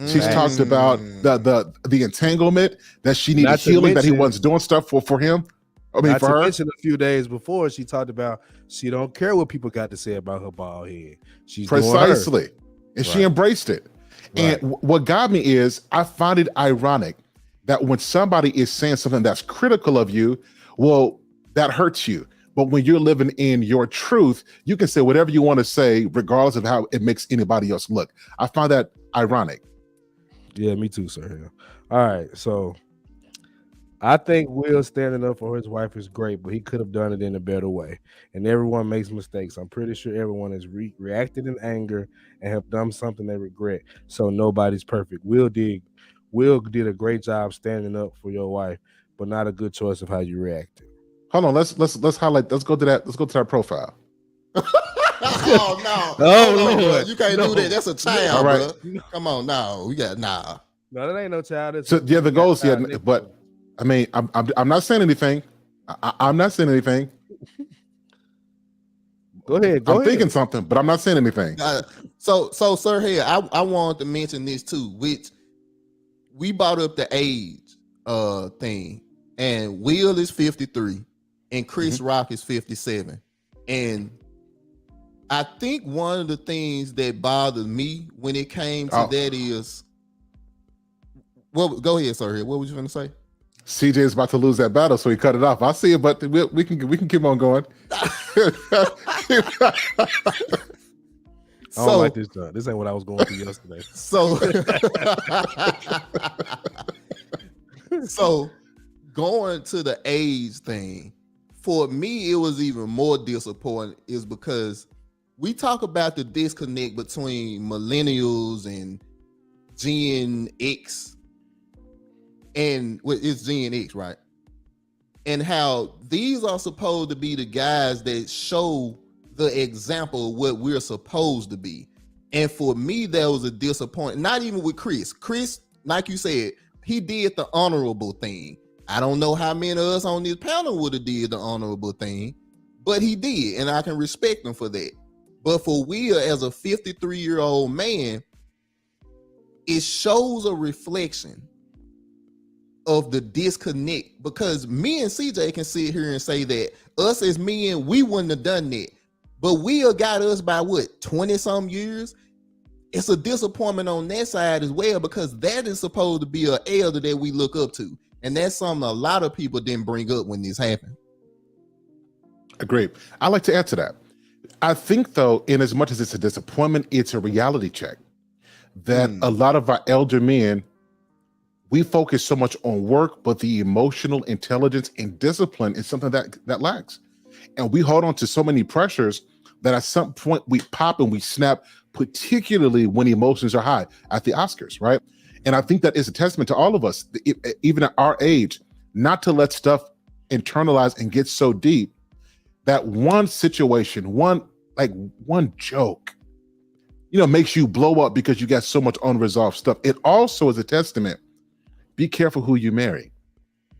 She's talked about the entanglement, that she needed healing, that he wasn't doing stuff for him. I mean, for her. Mention a few days before, she talked about she don't care what people got to say about her bald head. She's precisely, doing her. And she embraced it. Right. And what got me is, I find it ironic that when somebody is saying something that's critical of you, well, that hurts you. But when you're living in your truth, you can say whatever you want to say, regardless of how it makes anybody else look. I find that ironic. Yeah, me too, sir. All right, so I think Will standing up for his wife is great, but he could have done it in a better way. And everyone makes mistakes. I'm pretty sure everyone has reacted in anger and have done something they regret. So nobody's perfect. Will did a great job standing up for your wife, but not a good choice of how you reacted. Hold on, let's highlight. Let's go to that profile. Oh no! Lord, you can't do that. That's a child, all right. Bro. Come on, no, we got nah. No, that ain't no child. So yeah, the goals, but I mean, I'm not saying anything. I'm not saying anything. Go ahead. I'm thinking something, but I'm not saying anything. So, sir, here I wanted to mention this too, which we brought up the age thing, and Will is 53, and Chris Rock is 57, and I think one of the things that bothered me when it came to that is, well, go ahead, sir. Here, what was you going to say? CJ is about to lose that battle, so he cut it off. I see it, but we can keep on going. I don't like this job. This ain't what I was going through yesterday. So going to the age thing, for me, it was even more disappointing, is because we talk about the disconnect between millennials and Gen X, and it's Gen X, right? And how these are supposed to be the guys that show the example of what we're supposed to be. And for me, that was a disappointment. Not even with Chris. Chris, like you said, he did the honorable thing. I don't know how many of us on this panel would have did the honorable thing, but he did, and I can respect him for that. But for Will, as a 53-year-old man, it shows a reflection of the disconnect, because me and CJ can sit here and say that us as men, we wouldn't have done that. But Will got us by what, 20 some years? It's a disappointment on that side as well, because that is supposed to be an elder that we look up to. And that's something a lot of people didn't bring up when this happened. Agreed. I like to add to that. I think, though, in as much as it's a disappointment, it's a reality check that a lot of our elder men, we focus so much on work, but the emotional intelligence and discipline is something that lacks. And we hold on to so many pressures that at some point we pop and we snap, particularly when emotions are high at the Oscars, right? And I think that is a testament to all of us, even at our age, not to let stuff internalize and get so deep that one situation, one joke, makes you blow up because you got so much unresolved stuff. It also is a testament. Be careful who you marry.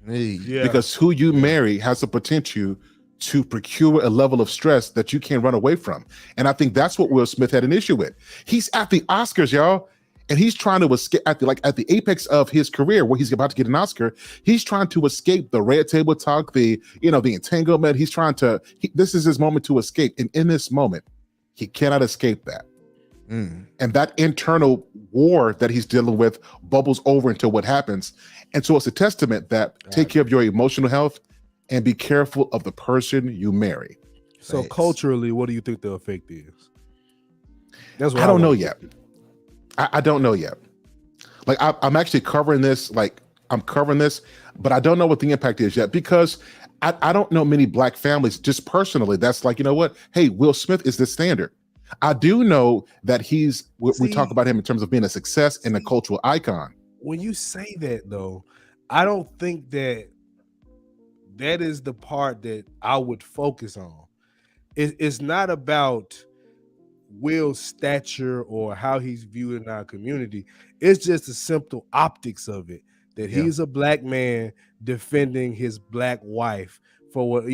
Because who you marry has the potential to procure a level of stress that you can't run away from. And I think that's what Will Smith had an issue with. He's at the Oscars, y'all, and he's trying to escape at the apex of his career, where he's about to get an Oscar. He's trying to escape the red table talk, the entanglement. This is his moment to escape. And in this moment, he cannot escape that. And that internal war that he's dealing with bubbles over into what happens. And so it's a testament that take care of your emotional health and be careful of the person you marry. So culturally, what do you think the effect is? That's what I don't know yet. I don't know yet. Like I'm actually covering this, but I don't know what the impact is yet, because I don't know many Black families just personally that's like, you know what? Hey, Will Smith is the standard. I do know that we talk about him in terms of being a success and a cultural icon. When you say that, though, I don't think that is the part that I would focus on. It's not about Will's stature or how he's viewed in our community. It's just the simple optics of it, that he's a Black man defending his Black wife for what,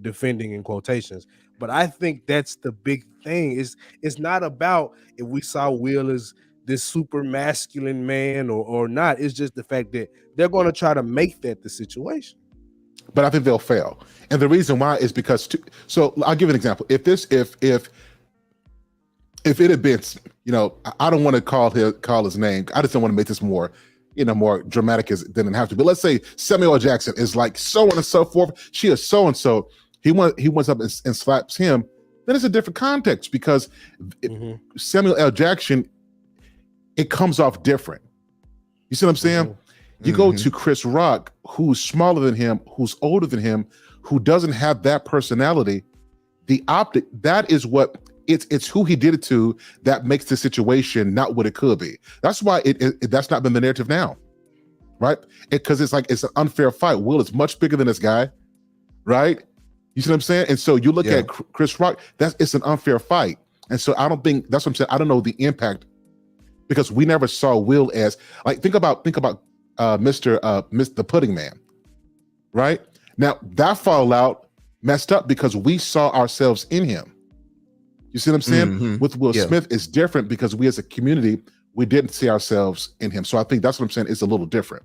defending in quotations. But I think that's the big thing. It's not about if we saw Will as this super masculine man or not. It's just the fact that they're going to try to make that the situation. But I think they'll fail. And the reason why is because, so I'll give an example. If it had been, I don't want to call his name. I just don't want to make this more dramatic than it have to. But let's say Samuel L. Jackson is like so on and so forth. She is so and so. He went up and slaps him. Then it's a different context, because Samuel L. Jackson, it comes off different. You see what I'm saying? You go to Chris Rock, who's smaller than him, who's older than him, who doesn't have that personality. The optic, that is what it's who he did it to that makes the situation not what it could be. That's why that's not been the narrative now, right? Because it's an unfair fight. Will is much bigger than this guy, right? You see what I'm saying? And so you look at Chris Rock, it's an unfair fight. And so I don't think, that's what I'm saying, I don't know the impact, because we never saw Will as, think about Mr. Pudding Man, right? Now that fallout messed up because we saw ourselves in him. You see what I'm saying? With Will Smith, it's different because we as a community, we didn't see ourselves in him. So I think that's what I'm saying, it's a little different.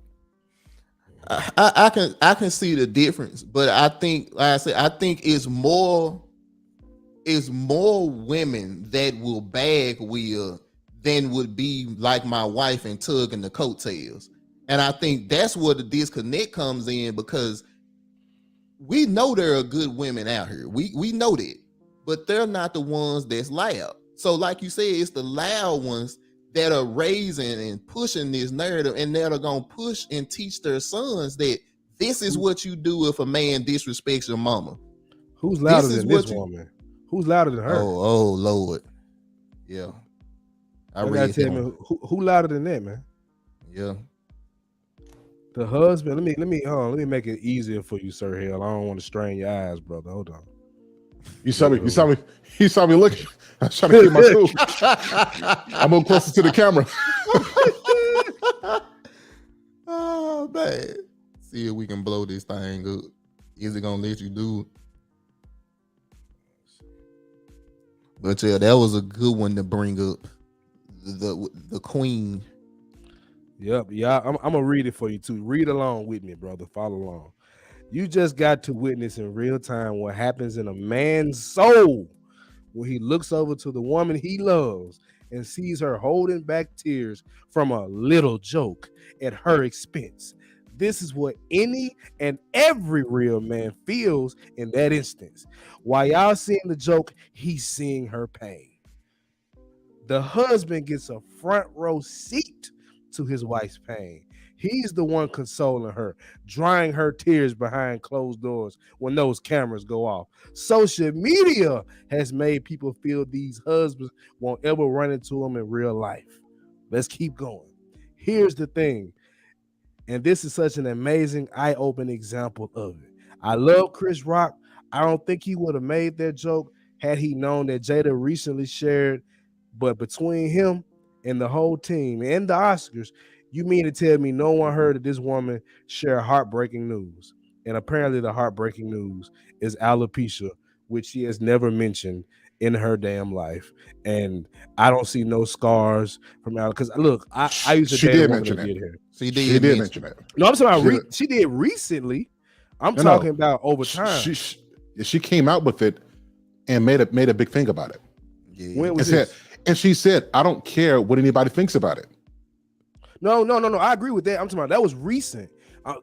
I can see the difference, but I think, like I said, I think it's more women that will bag Will than would be like my wife and tugging the coattails. And I think that's where the disconnect comes in, because we know there are good women out here. We know that, but they're not the ones that's loud. So like you said, it's the loud ones that are raising and pushing this narrative, and that are going to push and teach their sons that this is what you do if a man disrespects your mama. Who's louder than this woman? Who's louder than her? Oh Lord. Yeah. I You gotta read tell him. me who louder than that, man. Yeah. The husband. Let me make it easier for you, Sir Hell. I don't want to strain your eyes, brother. Hold on. You saw me looking. I was trying to keep my cool. I'm a little closer to the camera. Oh man. See if we can blow this thing up. Is it gonna let you do it? But yeah, that was a good one to bring up. The queen. Yep. Yeah. I'm gonna read it for you too. Read along with me, brother. Follow along. You just got to witness in real time what happens in a man's soul when he looks over to the woman he loves and sees her holding back tears from a little joke at her expense. This is what any and every real man feels in that instance. While y'all seeing the joke, he's seeing her pain. The husband gets a front row seat to his wife's pain. He's the one consoling her, drying her tears behind closed doors when those cameras go off. Social media has made people feel these husbands won't ever run into them in real life. Let's keep going. Here's the thing, and this is such an amazing, eye-opening example of it. I love Chris Rock. I don't think he would have made that joke had he known that Jada recently shared, but between him and the whole team and the Oscars, you mean to tell me no one heard of this woman share heartbreaking news? And apparently the heartbreaking news is alopecia, which she has never mentioned in her damn life. And I don't see no scars from alopecia. Because look, I used to She date a did woman mention that it. did hair. She She did mention it. No, I'm talking about She she did recently. I'm No, talking no. about over time. She came out with it and made a big thing about it. Yeah. When was And said, this? and she said, I don't care what anybody thinks about it. No. I agree with that. I'm talking about that was recent.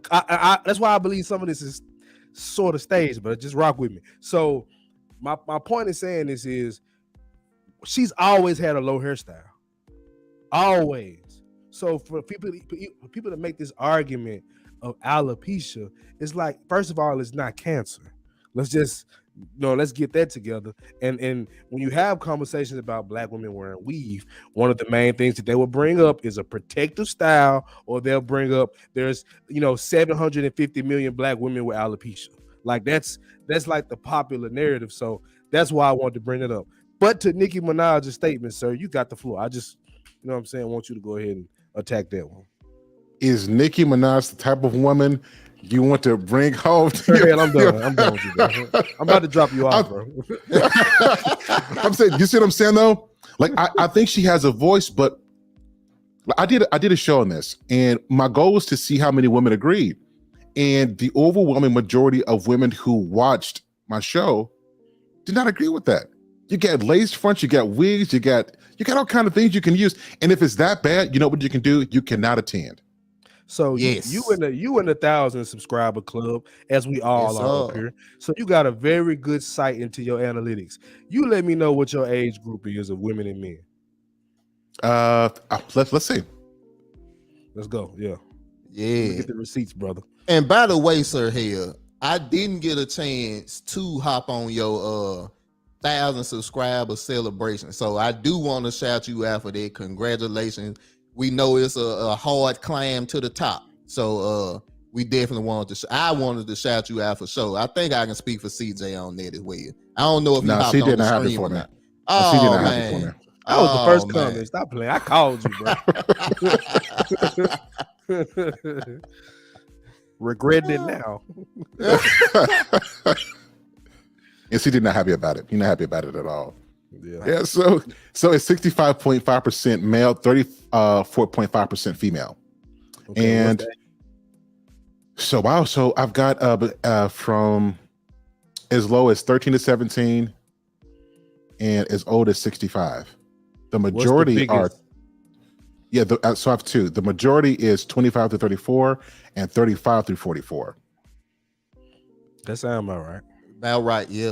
That's why I believe some of this is sort of staged, but just rock with me. So my point in saying this is she's always had a low hairstyle. Always. So for people to make this argument of alopecia, it's like, first of all, it's not cancer. Let's get that together. And when you have conversations about black women wearing weave, one of the main things that they will bring up is a protective style, or they'll bring up there's 750 million black women with alopecia. Like that's like the popular narrative. So that's why I wanted to bring it up. But to Nicki Minaj's statement, sir, you got the floor. I just, what I'm saying, want you to go ahead and attack that one. Is Nicki Minaj the type of woman you want to bring home to Hell, I'm done. I'm done with you, bro. I'm about to drop you off, bro. I'm saying, you see what I'm saying though? Like I think she has a voice, but I did a show on this, and my goal was to see how many women agreed. And the overwhelming majority of women who watched my show did not agree with that. You get lace fronts, you got wigs, you got all kind of things you can use. And if it's that bad, you know what you can do? You cannot attend. So yes, you in the 1,000 subscriber club, as we all are up here. So you got a very good sight into your analytics. You let me know what your age group is of women and men. Let's see. Let's go. Yeah. Get the receipts, brother. And by the way, Sir Hell, I didn't get a chance to hop on your 1,000 subscriber celebration. So I do want to shout you out for that. Congratulations. We know it's a hard climb to the top. So we definitely I wanted to shout you out for sure. I think I can speak for CJ on that as well. I don't know if he hopped on the stream or not. Oh, man. That was the first comment. Stop playing. I called you, bro. Regret it now. Yes, he did not happy about it. He's not happy about it at all. Yeah. So it's 65.5% male, 34.5% female. Okay, and so wow. So I've got from as low as 13 to 17 and as old as 65. The majority are so I have two. The majority is 25 to 34 and 35 through 44. That sounds about right. About right, yeah.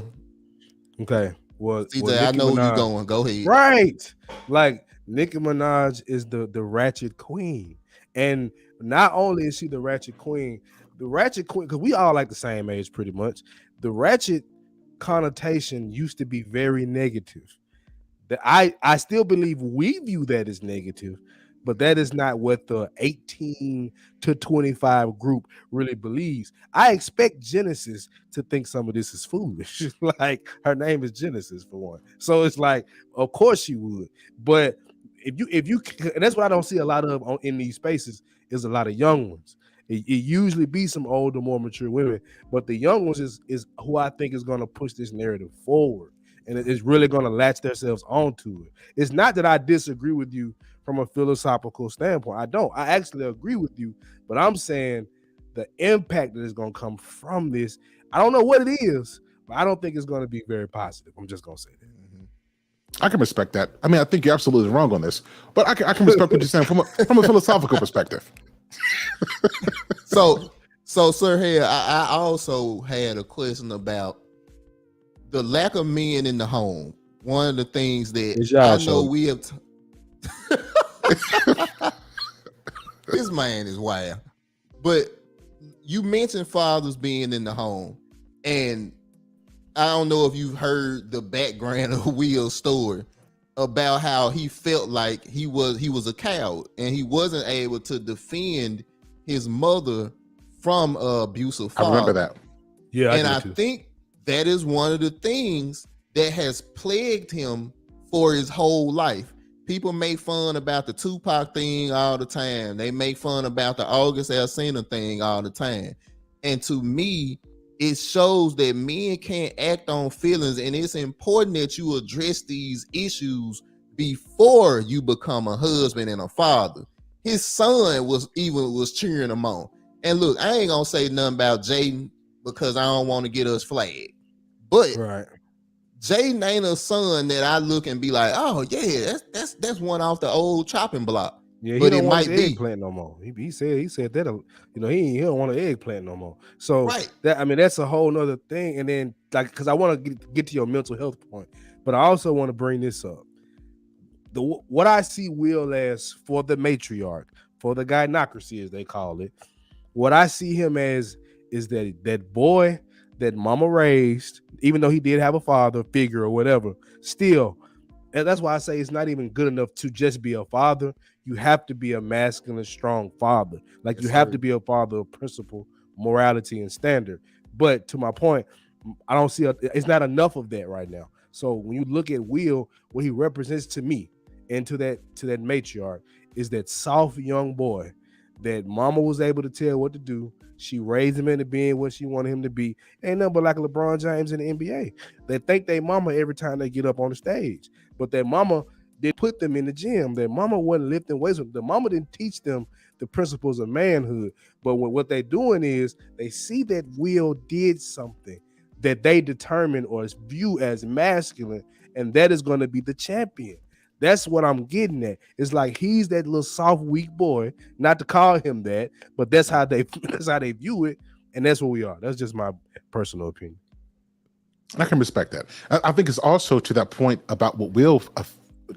Okay. Well, CJ, I know you're going. Go ahead. Right. Like Nicki Minaj is the ratchet queen. And not only is she the ratchet queen, because we all like the same age pretty much. The ratchet connotation used to be very negative. That I still believe we view that as negative, but that is not what the 18 to 25 group really believes. I expect Genesis to think some of this is foolish. Like her name is Genesis for one. So it's like, of course she would. But if you and that's what I don't see a lot of in these spaces is a lot of young ones. It usually be some older, more mature women, but the young ones is who I think is going to push this narrative forward, and it's really going to latch themselves onto it. It's not that I disagree with you from a philosophical standpoint. I don't. I actually agree with you, but I'm saying the impact that is going to come from this, I don't know what it is, but I don't think it's going to be very positive. I'm just going to say that. I can respect that. I mean, I think you're absolutely wrong on this, but I can respect what you're saying from a philosophical perspective. So, Sir Hale, I also had a question about the lack of men in the home. One of the things that I know we have. This man is wild. But you mentioned fathers being in the home, and I don't know if you've heard the background of Will's story about how he felt like he was a coward and he wasn't able to defend his mother from abusive father. I remember that. Yeah, and I think that is one of the things that has plagued him for his whole life. People make fun about the Tupac thing all the time. They make fun about the August Alsina thing all the time. And to me, it shows that men can't act on feelings, and it's important that you address these issues before you become a husband and a father. His son was cheering him on. And look, I ain't gonna say nothing about Jaden because I don't want to get us flagged. But right. Jaden ain't a son that I look and be like, oh yeah, that's one off the old chopping block. Yeah, he but don't it want might his be eggplant no more. He said that, you know, he don't want an eggplant no more. So right. That's a whole nother thing. And then like, because I want to get to your mental health point, but I also want to bring this up. What I see Will as for the matriarch, for the gynocracy as they call it, what I see him as is that boy that mama raised, even though he did have a father figure or whatever, still. And that's why I say it's not even good enough to just be a father. You have to be a masculine, strong father. Like Yes, you have sir. to be a father of principle, morality, and standard. But to my point, I don't see it's not enough of that right now. So when you look at Will, what he represents to me and to that matriarch is that soft young boy that mama was able to tell what to do. She raised him into being what she wanted him to be. Ain't nothing but like LeBron James in the NBA. They thank their mama every time they get up on the stage. But their mama did put them in the gym. Their mama wasn't lifting weights. The mama didn't teach them the principles of manhood. But what they're doing is they see that Will did something that they determine or view as masculine, and that is going to be the champion. That's what I'm getting at. It's like he's that little soft, weak boy. Not to call him that, but that's how they view it, and that's what we are. That's just my personal opinion. I can respect that. I think it's also to that point about what Will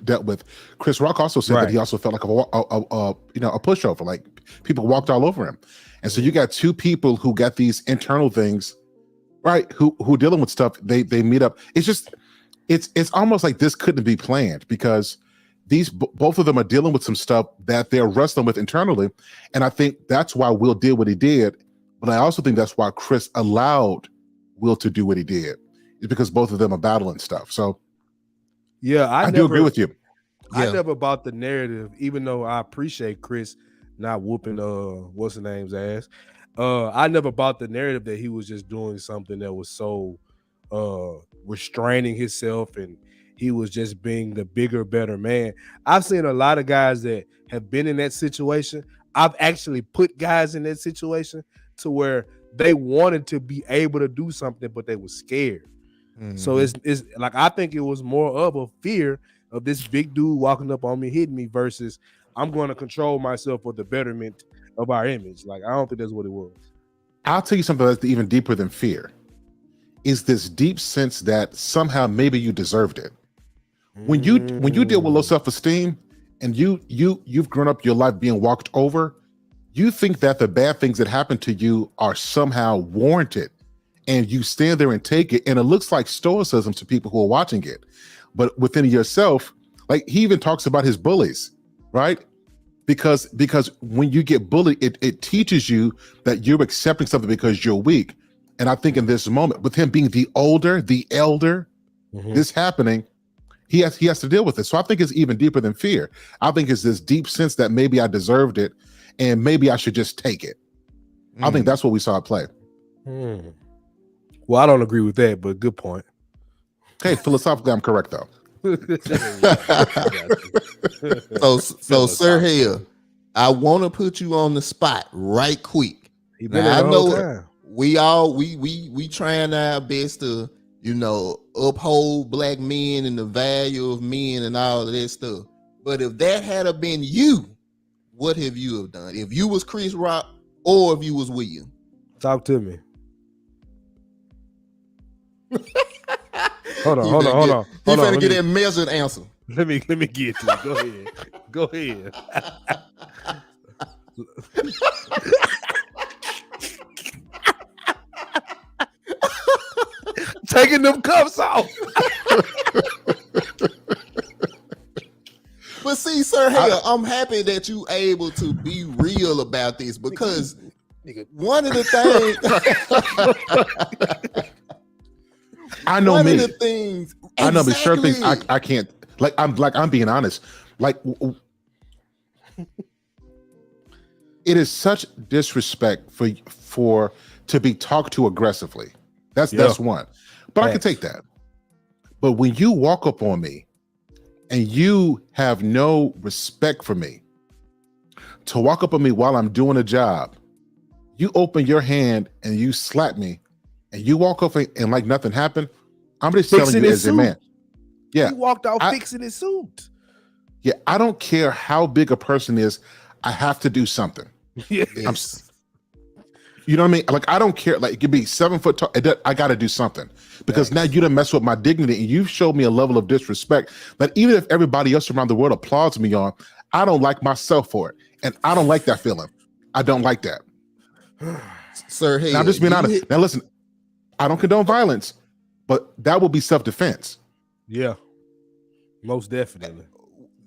dealt with. Chris Rock also said that he also felt like a pushover, like people walked all over him. And so you got two people who got these internal things, right? Who dealing with stuff. They meet up. It's just it's almost like this couldn't be planned because both of them are dealing with some stuff that they're wrestling with internally, and I think that's why Will did what he did. But I also think that's why Chris allowed Will to do what he did. It's because both of them are battling stuff. So yeah, I do agree with you. I never bought the narrative, even though I appreciate Chris not whooping what's the name's ass. I never bought the narrative that he was just doing something that was so restraining himself and he was just being the bigger, better man. I've seen a lot of guys that have been in that situation. I've actually put guys in that situation to where they wanted to be able to do something, but they were scared. Mm-hmm. So it's like, I think it was more of a fear of this big dude walking up on me, hitting me, versus I'm going to control myself for the betterment of our image. Like, I don't think that's what it was. I'll tell you something that's even deeper than fear. Is this deep sense that somehow maybe you deserved it. When you deal with low self-esteem and you've grown up your life being walked over, you think that the bad things that happen to you are somehow warranted, and you stand there and take it, and it looks like stoicism to people who are watching it. but within yourself, like he even talks about his bullies, right? Because when you get bullied, it teaches you that you're accepting something because you're weak. And I think in this moment, with him being the elder, this happening, he has to deal with it. So I think it's even deeper than fear. I think it's this deep sense that maybe I deserved it and maybe I should just take it. I think that's what we saw at play. Well, I don't agree with that, but good point. Hey, philosophically, I'm correct though. So Sir Hale, I want to put you on the spot right quick. He been there the whole time. We trying our best to, you know, uphold black men and the value of men and all of that stuff. But if that had been you, what have you have done? If you was Chris Rock or if you was William? Talk to me. Hold on. You better get that measured answer. Let me get to it. Go ahead. Taking them cuffs off. But see, Sir Hale, I'm happy that you able to be real about this because one of the things I know one me. of the things I know, but sure things exactly. I can't. I'm being honest. Like it is such disrespect for to be talked to aggressively. That's one. But I can take that. But when you walk up on me and you have no respect for me, to walk up on me while I'm doing a job, you open your hand and you slap me and you walk up and like nothing happened, I'm just telling you as a man. Yeah. He walked out fixing his suit. Yeah, I don't care how big a person is, I have to do something. Yes. You know what I mean? Like, I don't care. Like, it could be 7 foot tall. I got to do something because now you done mess with my dignity and you've showed me a level of disrespect that even if everybody else around the world applauds me on, I don't like myself for it. And I don't like that feeling. I don't like that. Sir, hey, now, I'm just being honest. Now, listen, I don't condone violence, but that will be self-defense. Yeah, most definitely.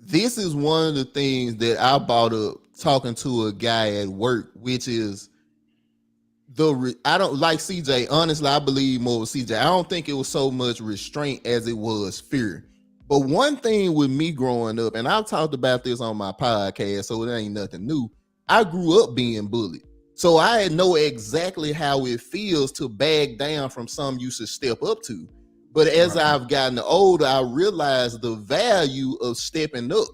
This is one of the things that I brought up talking to a guy at work, which is I don't like CJ. Honestly, I believe more with CJ. I don't think it was so much restraint as it was fear. But one thing with me growing up, and I've talked about this on my podcast, so it ain't nothing new. I grew up being bullied. So I know exactly how it feels to back down from something you should step up to. But as I've gotten older, I realized the value of stepping up,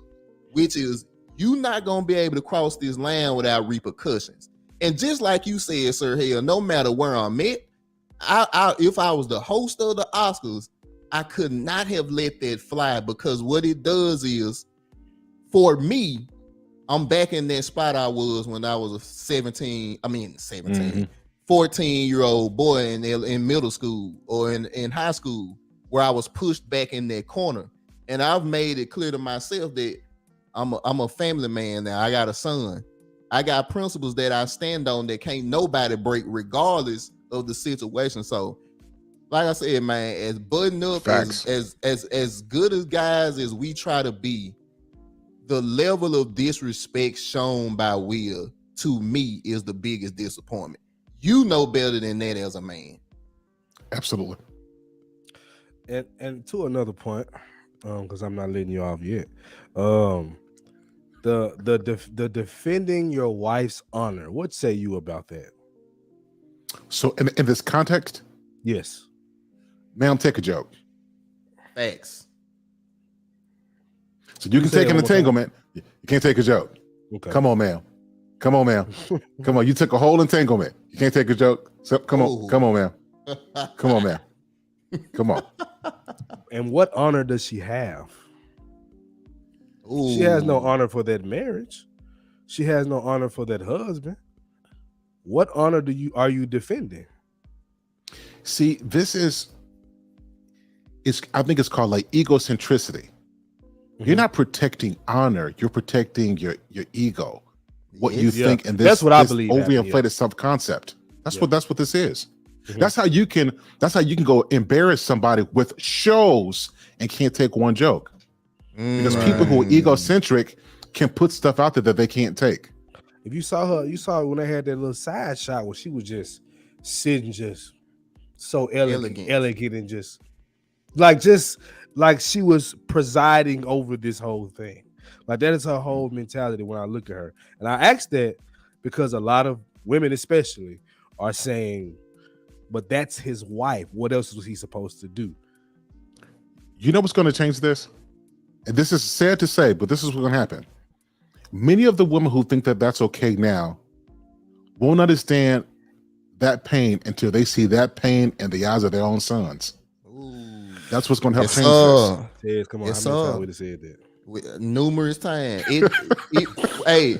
which is you're not going to be able to cross this line without repercussions. And just like you said, Sir Hale, no matter where I'm at, if I was the host of the Oscars, I could not have let that fly because what it does is, for me, I'm back in that spot I was when I was a 14-year-old boy in middle school or in high school where I was pushed back in that corner. And I've made it clear to myself that I'm a family man now. I got a son. I got principles that I stand on that can't nobody break regardless of the situation. So like I said, man, as buttoned up, as good as guys as we try to be, the level of disrespect shown by Will to me is the biggest disappointment. You know better than that as a man. Absolutely. And to another point, because I'm not letting you off yet. The defending your wife's honor. What say you about that? So in this context, yes, ma'am, take a joke. Facts. So you can take an entanglement. You can't take a joke. Okay. Come on, ma'am. Come on, ma'am. Come on. You took a whole entanglement. You can't take a joke. So come on, ma'am. Come on, ma'am. Come on. And what honor does she have? Ooh. She has no honor for that marriage. She has no honor for that husband. What honor are you defending? See, I think it's called like egocentricity. Mm-hmm. You're not protecting honor. You're protecting your ego. What you think, and this, that's what I believe. Overinflated self-concept. That's what this is. That's how you can go embarrass somebody with shows and can't take one joke. Because people who are egocentric can put stuff out there that they can't take. If you saw her when they had that little side shot where she was just sitting just so elegant and just like she was presiding over this whole thing. Like that is her whole mentality when I look at her. And I ask that because a lot of women especially are saying, but that's his wife. What else was he supposed to do? You know what's going to change this? And this is sad to say, but this is what's going to happen. Many of the women who think that that's okay now won't understand that pain until they see that pain in the eyes of their own sons. Ooh. That's what's going to help change this. Yes, come on, how many times we have said that? Numerous times. Hey,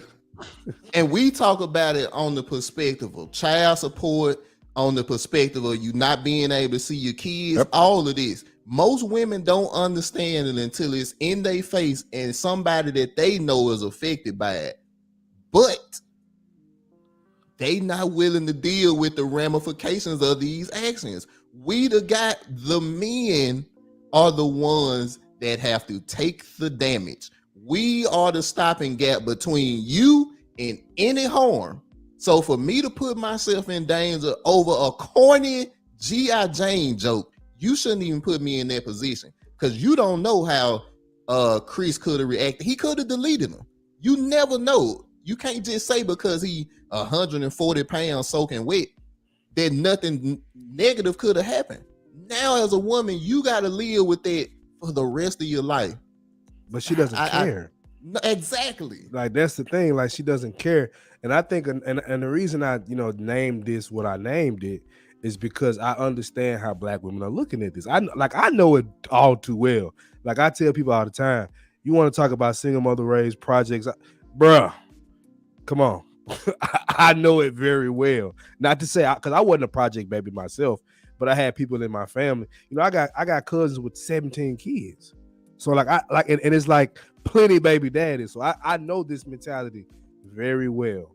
and we talk about it on the perspective of child support, on the perspective of you not being able to see your kids, all of this. Most women don't understand it until it's in their face and somebody that they know is affected by it. But they not willing to deal with the ramifications of these actions. The men are the ones that have to take the damage. We are the stopping gap between you and any harm. So for me to put myself in danger over a corny G.I. Jane joke, you shouldn't even put me in that position because you don't know how Chris could have reacted. He could have deleted him. You never know. You can't just say because he 140 pounds soaking wet that nothing negative could have happened. Now, as a woman, you got to live with that for the rest of your life. But she doesn't care. Exactly. Like that's the thing. Like she doesn't care. And I think, and the reason I named this what I named it is because I understand how black women are looking at this. I know it all too well. Like I tell people all the time, you want to talk about single mother raised projects, bruh, come on. I know it very well. Not to say because I wasn't a project baby myself, but I had people in my family. I got cousins with 17 kids. So and it's like plenty baby daddies. So I know this mentality very well.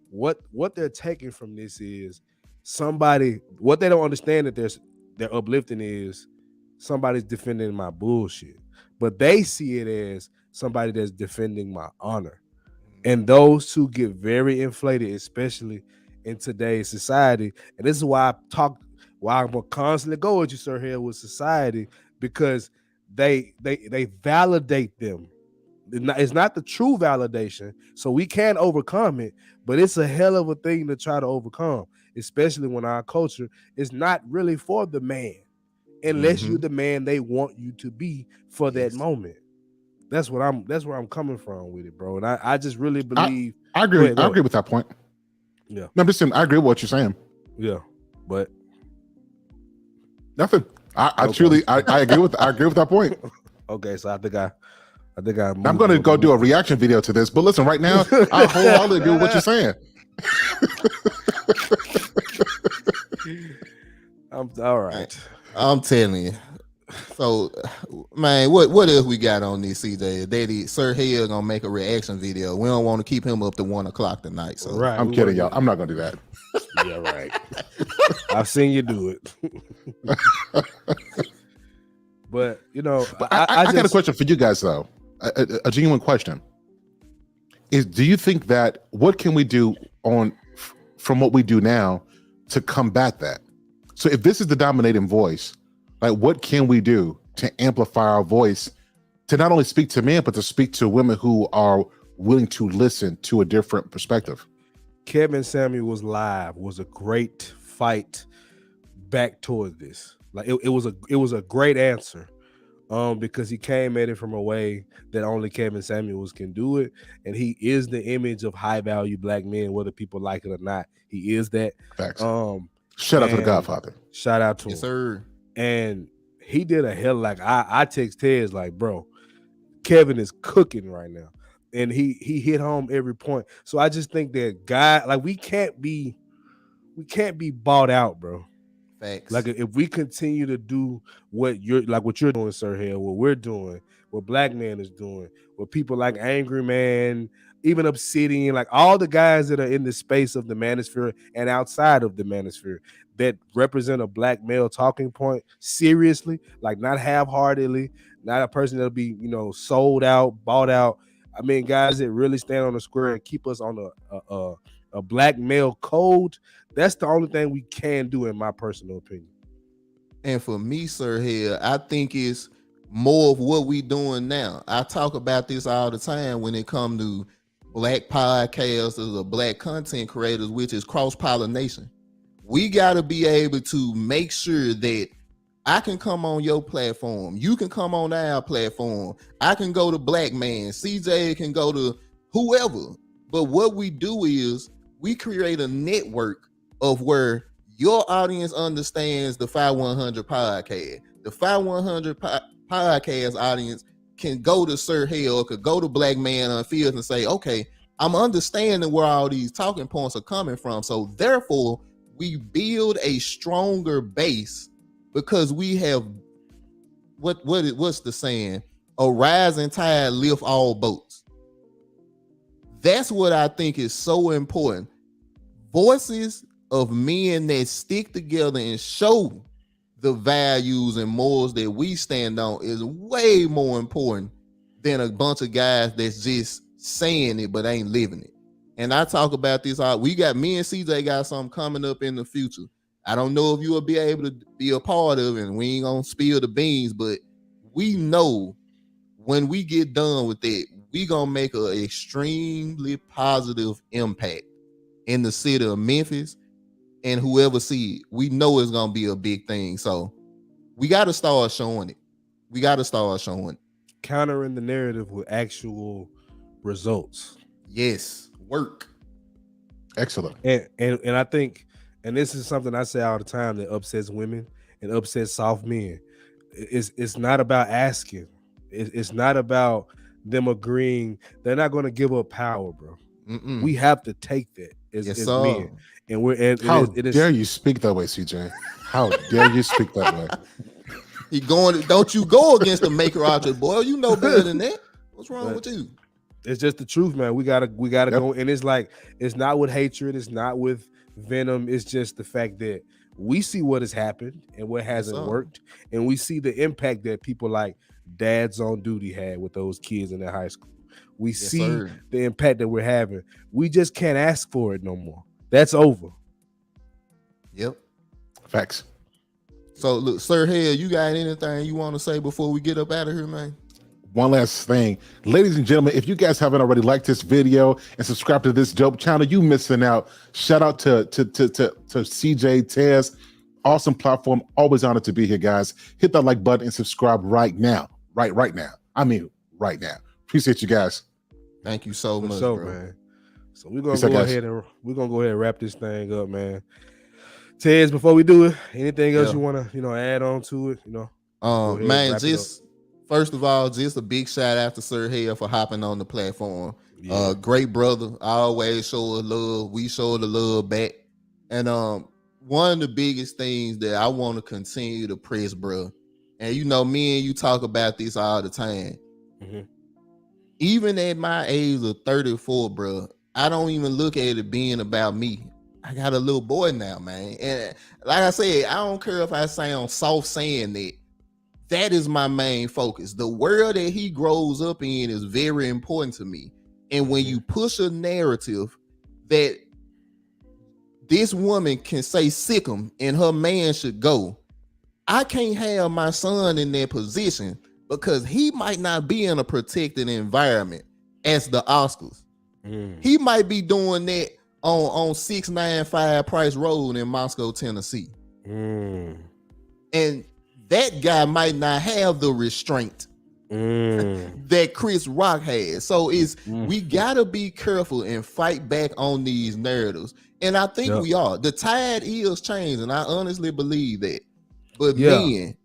What they're taking from this is what they don't understand that they're uplifting is somebody's defending my bullshit. But they see it as somebody that's defending my honor. And those two get very inflated, especially in today's society. And this is why I'm gonna constantly go at you, Sir Hill, with society, because they validate them. It's not the true validation, so we can overcome it, but it's a hell of a thing to try to overcome, especially when our culture is not really for the man, unless you're the man they want you to be for that moment. That's where I'm coming from with it, bro. And I just really believe I agree. I agree with that point. Yeah. No, I'm just saying I agree with what you're saying. Yeah, but nothing. I truly agree with that point. Okay, so I think I'm going to go do a reaction video to this. But listen, right now, I wholeheartedly agree with what you're saying. I'm all right. I'm telling you. So, man, what else we got on this, CJ? Daddy, Sir Hill gonna make a reaction video. We don't want to keep him up to 1 o'clock tonight. So right, I'm kidding, y'all. I'm not gonna do that. Yeah, right. I've seen you do it. But I got a question for you guys though. A genuine question is: do you think that what can we do from what we do now to combat that? So, if this is the dominating voice, like what can we do to amplify our voice to not only speak to men but to speak to women who are willing to listen to a different perspective? Kevin Samuels live was a great fight back towards this. Like it was a great answer. Because he came at it from a way that only Kevin Samuels can do it, and he is the image of high value black men, whether people like it or not. He is that. Facts. Shout out to the Godfather. Shout out to him, sir. And he did a hell I text Tez like, bro, Kevin is cooking right now, and he hit home every point. So I just think that we can't be bought out, bro. Facts. Like if we continue to do what you're doing, Sir Hill, what we're doing, what Black Man is doing, what people like Angry Man, even Obsidian, like all the guys that are in the space of the manosphere and outside of the manosphere, that represent a black male talking point seriously, like not half-heartedly, not a person that'll be, sold out, bought out. I mean, guys that really stand on the square and keep us on a black male code. That's the only thing we can do, in my personal opinion. And for me, Sir Hill, I think it's more of what we doing now. I talk about this all the time when it comes to black podcasters or black content creators, which is cross-pollination. We got to be able to make sure that I can come on your platform, you can come on our platform, I can go to Black Man, CJ can go to whoever. But what we do is we create a network of where your audience understands the 5100 podcast. The 5100 podcast audience can go to Sir Hale, could go to Black Man Unfiltered and say, okay, I'm understanding where all these talking points are coming from. So therefore, we build a stronger base because we have what's the saying? A rising tide lift all boats. That's what I think is so important. Voices of men that stick together and show the values and morals that we stand on is way more important than a bunch of guys that's just saying it but ain't living it. And I talk about this. Me and CJ got something coming up in the future. I don't know if you will be able to be a part of it, and we ain't gonna spill the beans, but we know when we get done with it, we gonna make an extremely positive impact in the city of Memphis, and whoever see it, we know it's gonna be a big thing. So we got to start showing it. Countering the narrative with actual results. Yes, work. Excellent. And I think, and this is something I say all the time that upsets women and upsets soft men. It's not about asking. It's not about them agreeing. They're not going to give up power, bro. Mm-mm. We have to take that as men. And we're how dare you speak that way, CJ? How dare you speak that way? Don't you go against the maker archer, boy. You know better than that. What's wrong with you? It's just the truth, man. We gotta go. And it's like, it's not with hatred, it's not with venom. It's just the fact that we see what has happened and what hasn't worked, and we see the impact that people like Dads on Duty had with those kids in their high school. We see the impact that we're having. We just can't ask for it no more. That's over. Yep. Facts. So look, Sir Hale, you got anything you want to say before we get up out of here, man? One last thing, ladies and gentlemen, if you guys haven't already liked this video and subscribed to this dope channel, you missing out. Shout out to CJ, Tez, awesome platform. Always honored to be here, guys. Hit that like button and subscribe right now. Right now. I mean, right now. Appreciate you guys. Thank you so much, bro. Man. So we're gonna go ahead and wrap this thing up, man. Tez, before we do it, anything else you want to add on to it? Man, just first of all, just a big shout out to Sir Hale for hopping on the platform. Yeah. Great brother. I always show love. We show the love back. And one of the biggest things that I want to continue to press, bro. And me and you talk about this all the time. Mm-hmm. Even at my age of 34, bro, I don't even look at it being about me. I got a little boy now, man. And like I said, I don't care if I sound soft saying that. That is my main focus. The world that he grows up in is very important to me. And when you push a narrative that this woman can say sick him and her man should go, I can't have my son in that position because he might not be in a protected environment as the Oscars. He might be doing that on 695 Price Road in Moscow, Tennessee. And that guy might not have the restraint that Chris Rock has. So we gotta be careful and fight back on these narratives. And I think we are. The tide is changing. I honestly believe that. But men,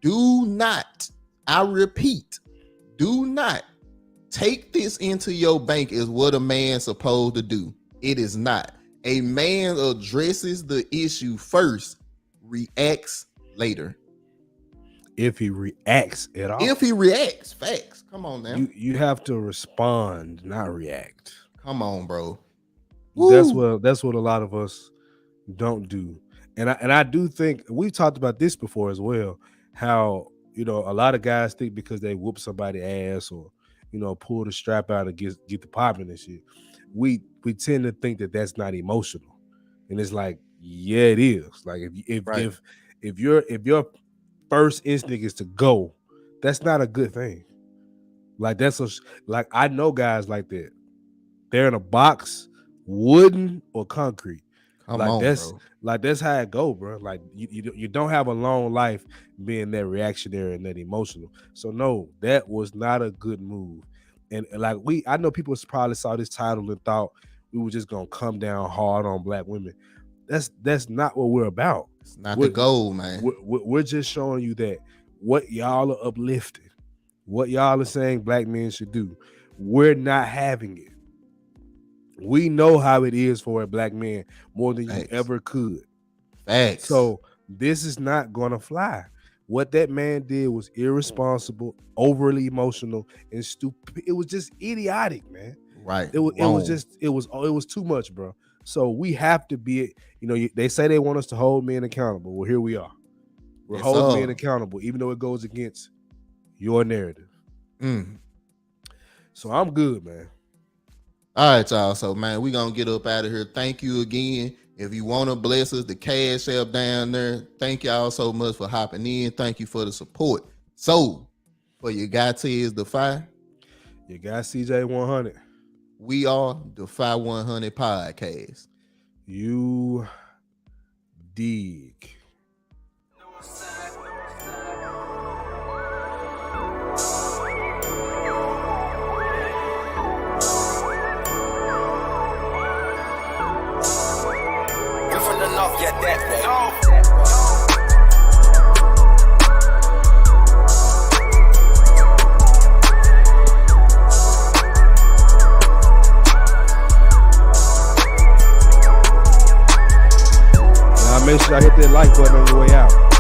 do not, I repeat, do not take this into your bank as what a man's supposed to do. It is not. A man addresses the issue first, reacts later. If he reacts at all. If he reacts, facts. Come on now. You have to respond, not react. Come on, bro. That's what a lot of us don't do. And I do think we've talked about this before as well. How a lot of guys think because they whoop somebody's ass or pull the strap out and get the popping and shit. We tend to think that that's not emotional, and it's like, yeah, it is. Like if your first instinct is to go, that's not a good thing. Like like I know guys like that. They're in a box, wooden or concrete. Come on, bro. Like that's how it go, bro. Like you don't have a long life being that reactionary and that emotional. So no, that was not a good move. And like I know people probably saw this title and thought we were just gonna come down hard on black women. That's not what we're about. It's not the goal, man. We're just showing you that what y'all are uplifting, what y'all are saying black men should do, we're not having it. We know how it is for a black man more than you ever could. Facts. So this is not gonna fly. What that man did was irresponsible, overly emotional, and stupid. It was just idiotic, man. Right. It was too much, bro. So we have to be, they say they want us to hold men accountable. Well, here we are. We're holding men accountable, even though it goes against your narrative. So I'm good, man. All right, y'all. So, man, we're going to get up out of here. Thank you again. If you want to bless us, the Cash App down there. Thank y'all so much for hopping in. Thank you for the support. So, for your guy Tez the Fire, your guy CJ 100, we are the 5100 Podcast. You dig. Enough yet that way. Now make sure I hit that like button on your way out.